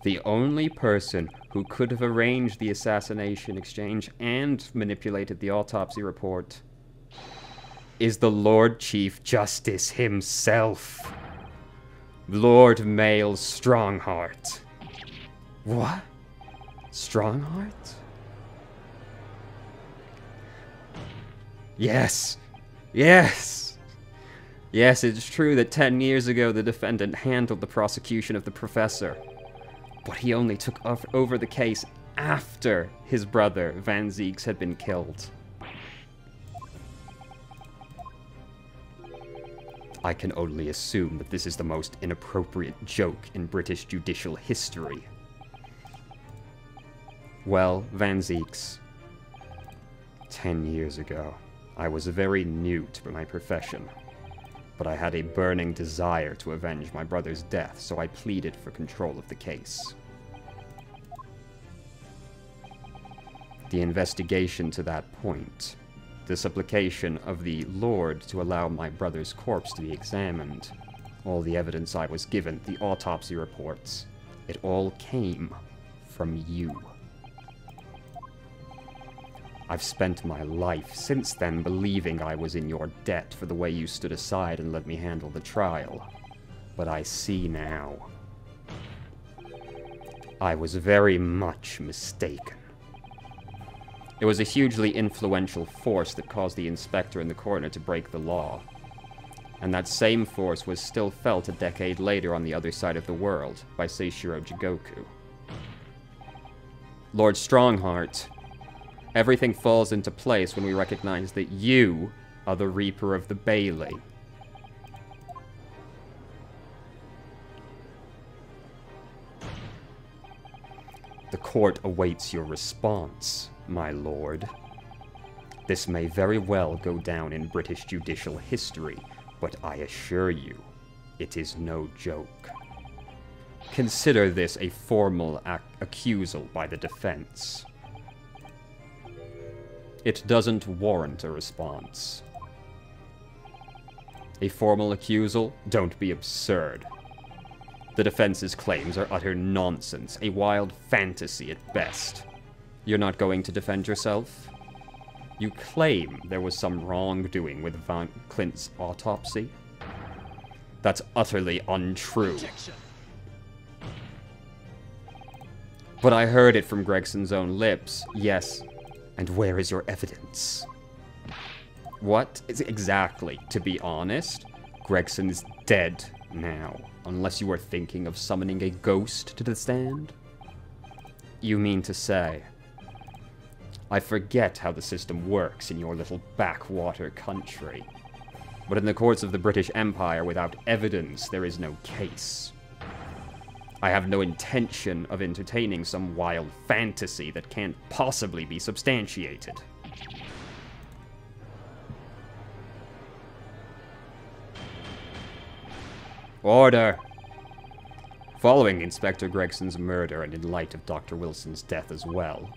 The only person who could have arranged the assassination exchange and manipulated the autopsy report is the Lord Chief Justice himself. Lord Male Strongheart. What? Strongheart? Yes. Yes. Yes, it's true that 10 years ago the defendant handled the prosecution of the professor. But he only took over the case after his brother, Van Zieks, had been killed. I can only assume that this is the most inappropriate joke in British judicial history. Well, Van Zieks, 10 years ago, I was very new to my profession, but I had a burning desire to avenge my brother's death, so I pleaded for control of the case. The investigation to that point, the supplication of the Lord to allow my brother's corpse to be examined, all the evidence I was given, the autopsy reports, it all came from you. I've spent my life since then believing I was in your debt for the way you stood aside and let me handle the trial. But I see now. I was very much mistaken. It was a hugely influential force that caused the inspector and the coroner to break the law. And that same force was still felt a decade later on the other side of the world by Seishiro Jigoku. Lord Strongheart, everything falls into place when we recognize that you are the Reaper of the Bailey. The court awaits your response, my lord. This may very well go down in British judicial history, but I assure you, it is no joke. Consider this a formal accusal by the defense. It doesn't warrant a response. A formal accusal? Don't be absurd. The defense's claims are utter nonsense, a wild fantasy at best. You're not going to defend yourself? You claim there was some wrongdoing with Von Clint's autopsy? That's utterly untrue. Objection. But I heard it from Gregson's own lips, yes. And where is your evidence? What? Exactly. To be honest, Gregson is dead now. Unless you are thinking of summoning a ghost to the stand? You mean to say... I forget how the system works in your little backwater country. But in the courts of the British Empire, without evidence, there is no case. I have no intention of entertaining some wild fantasy that can't possibly be substantiated. Order! Following Inspector Gregson's murder, and in light of Dr. Wilson's death as well,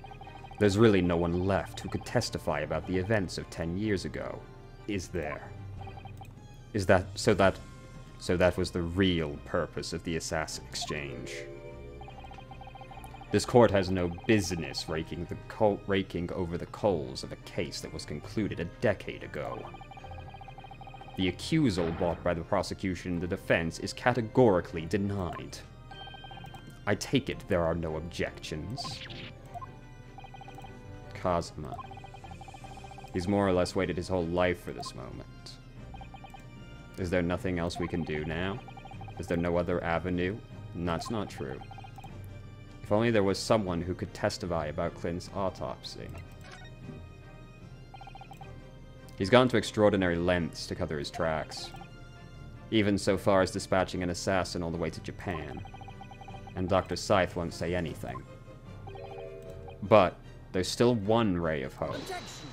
there's really no one left who could testify about the events of 10 years ago, is there? So that was the real purpose of the assassin exchange. This court has no business raking over the coals of a case that was concluded a decade ago. The accusal brought by the prosecution and the defense is categorically denied. I take it there are no objections. Kazuma. He's more or less waited his whole life for this moment. Is there nothing else we can do now? Is there no other avenue? And that's not true. If only there was someone who could testify about Clint's autopsy. He's gone to extraordinary lengths to cover his tracks. Even so far as dispatching an assassin all the way to Japan. And Dr. Scythe won't say anything. But there's still one ray of hope. Objection.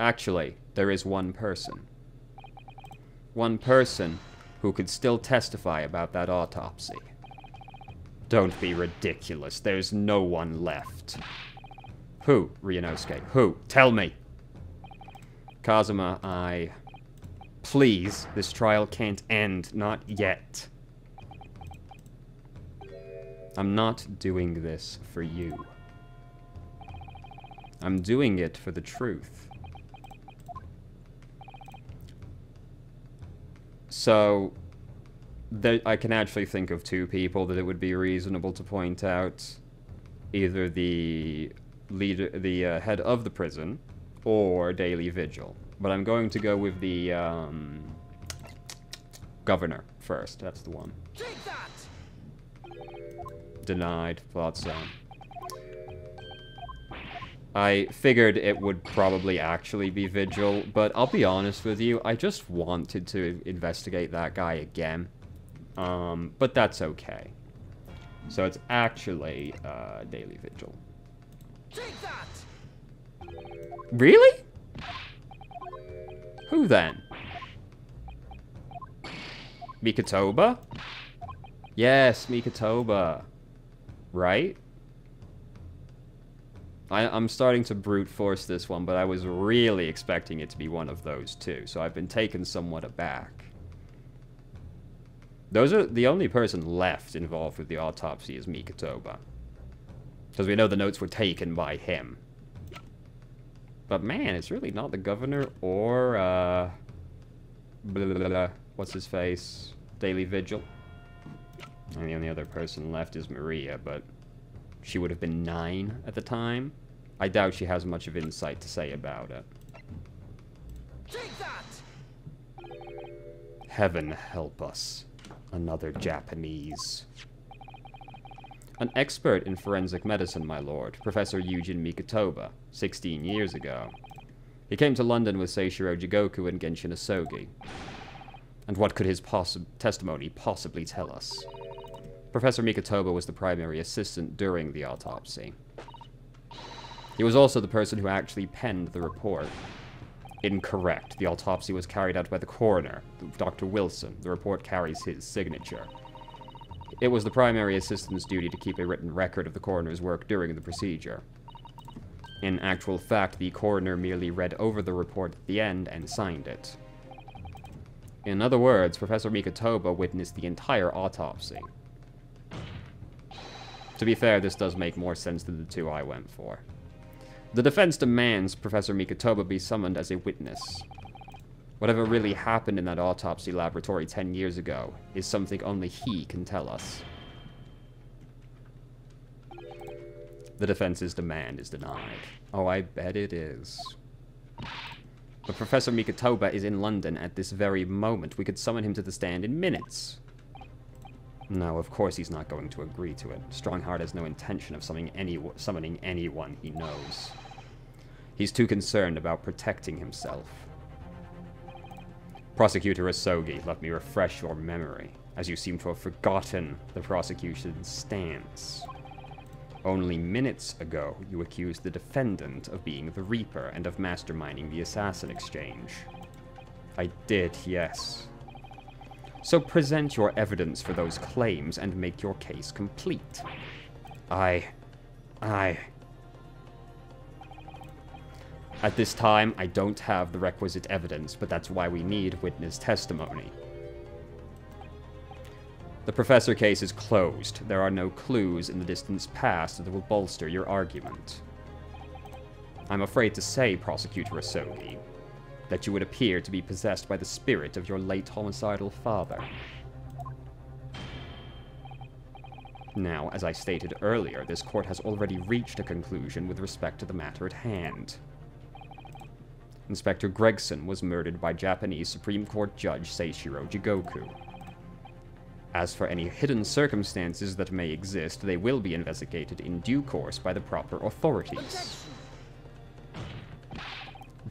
Actually, there is one person. One person who could still testify about that autopsy. Don't be ridiculous. There's no one left. Who, Ryunosuke? Who? Tell me! Kazuma, Please, this trial can't end. Not yet. I'm not doing this for you. I'm doing it for the truth. So, I can actually think of two people that it would be reasonable to point out. Either the leader, the head of the prison, or Daily Vigil. But I'm going to go with the governor first. That's the one. Take that! Denied. Thought so. I figured it would probably actually be Vigil, but I'll be honest with you, I just wanted to investigate that guy again. But that's okay. So it's actually Daily Vigil. Take that! Really? Who then? Mikatoba? Yes, Mikatoba. Right? I'm starting to brute force this one, but I was really expecting it to be one of those two, so I've been taken somewhat aback. Those are the only person left involved with the autopsy is Mikatoba. Because we know the notes were taken by him. But man, it's really not the governor or, what's his face? Daily Vigil. And the only other person left is Maria, but She would have been 9 at the time. I doubt she has much of insight to say about it. Take that! Heaven help us. Another Japanese. An expert in forensic medicine, my lord, Professor Yujin Mikotoba, 16 years ago. He came to London with Seishiro Jigoku and Genshin Asogi. And what could his testimony possibly tell us? Professor Mikotoba was the primary assistant during the autopsy. He was also the person who actually penned the report. Incorrect. The autopsy was carried out by the coroner, Dr. Wilson. The report carries his signature. It was the primary assistant's duty to keep a written record of the coroner's work during the procedure. In actual fact, the coroner merely read over the report at the end and signed it. In other words, Professor Mikotoba witnessed the entire autopsy. To be fair, this does make more sense than the two I went for. The defense demands Professor Mikotoba be summoned as a witness. Whatever really happened in that autopsy laboratory 10 years ago is something only he can tell us. The defense's demand is denied. Oh, I bet it is. But Professor Mikotoba is in London at this very moment. We could summon him to the stand in minutes. No, of course he's not going to agree to it. Strongheart has no intention of summoning anyone he knows. He's too concerned about protecting himself. Prosecutor Asogi, let me refresh your memory, as you seem to have forgotten the prosecution's stance. Only minutes ago, you accused the defendant of being the Reaper and of masterminding the assassin exchange. I did, yes. So present your evidence for those claims and make your case complete. At this time, I don't have the requisite evidence, but that's why we need witness testimony. The professor case is closed. There are no clues in the distant past that will bolster your argument. I'm afraid to say, Prosecutor Asogi, that you would appear to be possessed by the spirit of your late homicidal father. Now, as I stated earlier, this court has already reached a conclusion with respect to the matter at hand. Inspector Gregson was murdered by Japanese Supreme Court Judge Seishiro Jigoku. As for any hidden circumstances that may exist, they will be investigated in due course by the proper authorities.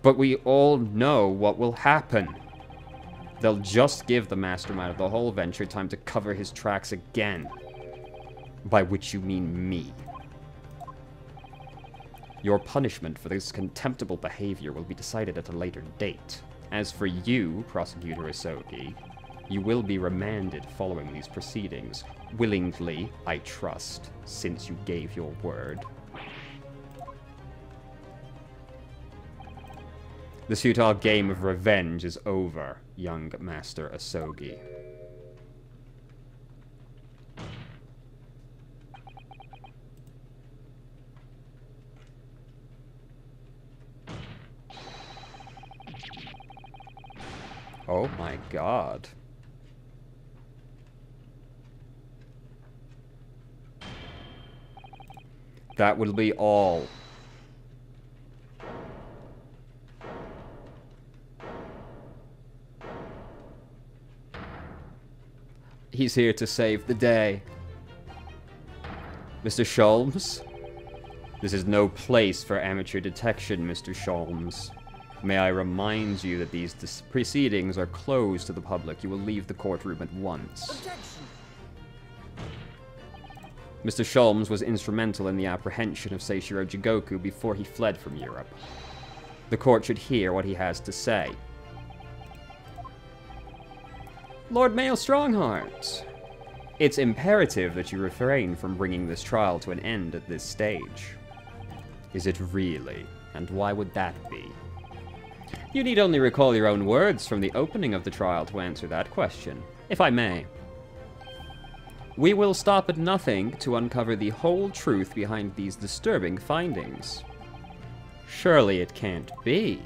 But we all know what will happen. They'll just give the mastermind of the whole venture time to cover his tracks again. By which you mean me. Your punishment for this contemptible behavior will be decided at a later date. As for you, Prosecutor Asogi, you will be remanded following these proceedings. Willingly, I trust, since you gave your word. The futile game of revenge is over, young Master Asogi. Oh my god. That will be all. He's here to save the day. Mr. Sholmes? This is no place for amateur detection, Mr. Sholmes. May I remind you that these proceedings are closed to the public. You will leave the courtroom at once. Objection. Mr. Sholmes was instrumental in the apprehension of Seishiro Jigoku before he fled from Europe. The court should hear what he has to say. Lord Mayo Strongheart, it's imperative that you refrain from bringing this trial to an end at this stage. Is it really? And why would that be? You need only recall your own words from the opening of the trial to answer that question, if I may. We will stop at nothing to uncover the whole truth behind these disturbing findings. Surely it can't be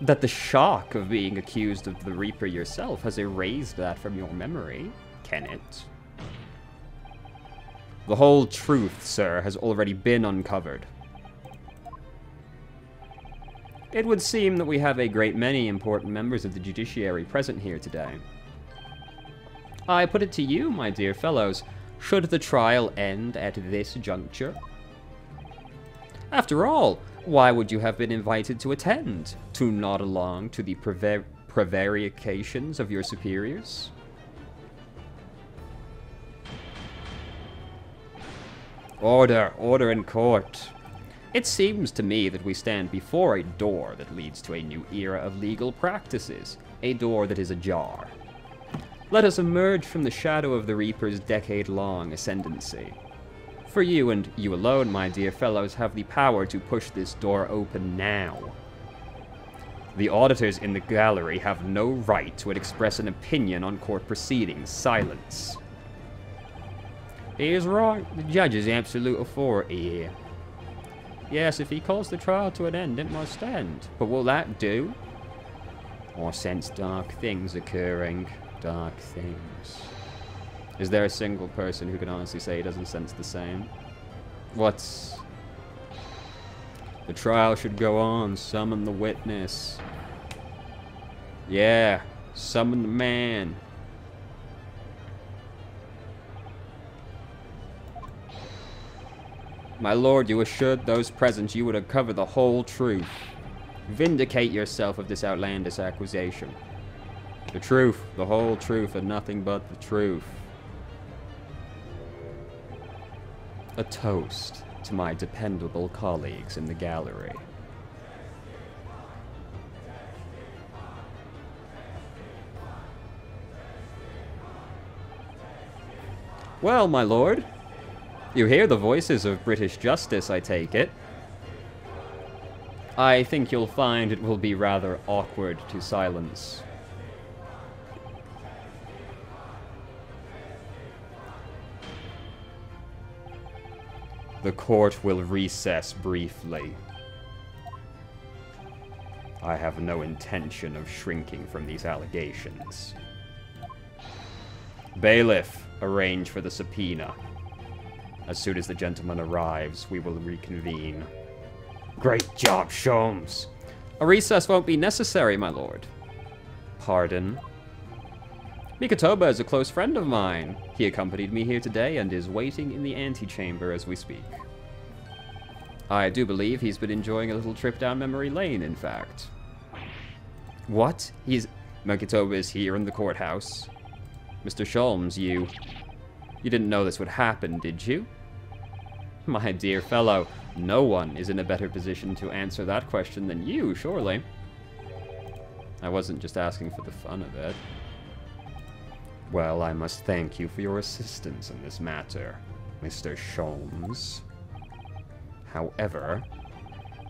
that the shock of being accused of the Reaper yourself has erased that from your memory, can it? The whole truth, sir, has already been uncovered. It would seem that we have a great many important members of the judiciary present here today. I put it to you, my dear fellows, should the trial end at this juncture? After all, why would you have been invited to attend? To nod along to the prevarications of your superiors? Order, order in court. It seems to me that we stand before a door that leads to a new era of legal practices, a door that is ajar. Let us emerge from the shadow of the Reaper's decade-long ascendancy. For you and you alone, my dear fellows, have the power to push this door open now. The auditors in the gallery have no right to express an opinion on court proceedings. Silence. He is right. The judge is absolute authority here. Yes, if he calls the trial to an end, it must end. But will that do? I sense dark things occurring. Dark things. Is there a single person who can honestly say he doesn't sense the same? What's... The trial should go on. Summon the witness. Yeah. Summon the man. My lord, you assured those present you would uncover the whole truth. Vindicate yourself of this outlandish accusation. The truth, the whole truth, and nothing but the truth. A toast to my dependable colleagues in the gallery. Well, my lord, you hear the voices of British justice, I take it. I think you'll find it will be rather awkward to silence. The court will recess briefly. I have no intention of shrinking from these allegations. Bailiff, arrange for the subpoena. As soon as the gentleman arrives, we will reconvene. Great job, Sholmes. A recess won't be necessary, my lord. Pardon? Mikotoba is a close friend of mine. He accompanied me here today and is waiting in the antechamber as we speak. I do believe he's been enjoying a little trip down memory lane, in fact. What? Mikotoba is here in the courthouse? Mr. Sholmes, you didn't know this would happen, did you? My dear fellow, no one is in a better position to answer that question than you, surely. I wasn't just asking for the fun of it. Well, I must thank you for your assistance in this matter, Mr. Sholmes. However,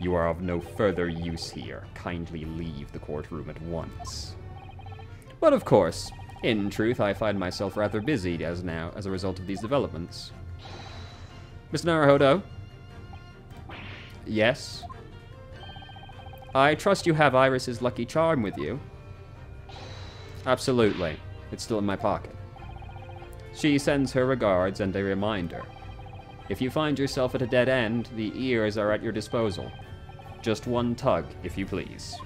you are of no further use here. Kindly leave the courtroom at once. But of course, in truth, I find myself rather busy as a result of these developments. Mr. Naruhodo? Yes? I trust you have Iris's lucky charm with you. Absolutely. It's still in my pocket. She sends her regards and a reminder. If you find yourself at a dead end, the ears are at your disposal. Just one tug, if you please.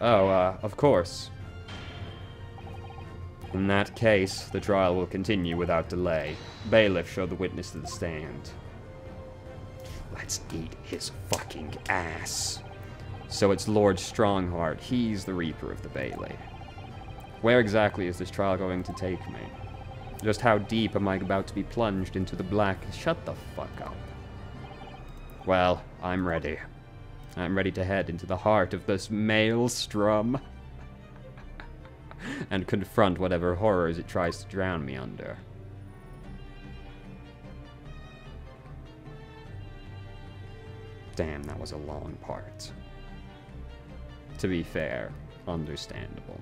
Oh, of course. In that case, the trial will continue without delay. Bailiff, show the witness to the stand. Let's eat his fucking ass. So it's Lord Strongheart. He's the Reaper of the Bailey. Where exactly is this trial going to take me? Just how deep am I about to be plunged into the black? Shut the fuck up. Well, I'm ready. I'm ready to head into the heart of this maelstrom and confront whatever horrors it tries to drown me under. Damn, that was a long part. To be fair, understandable.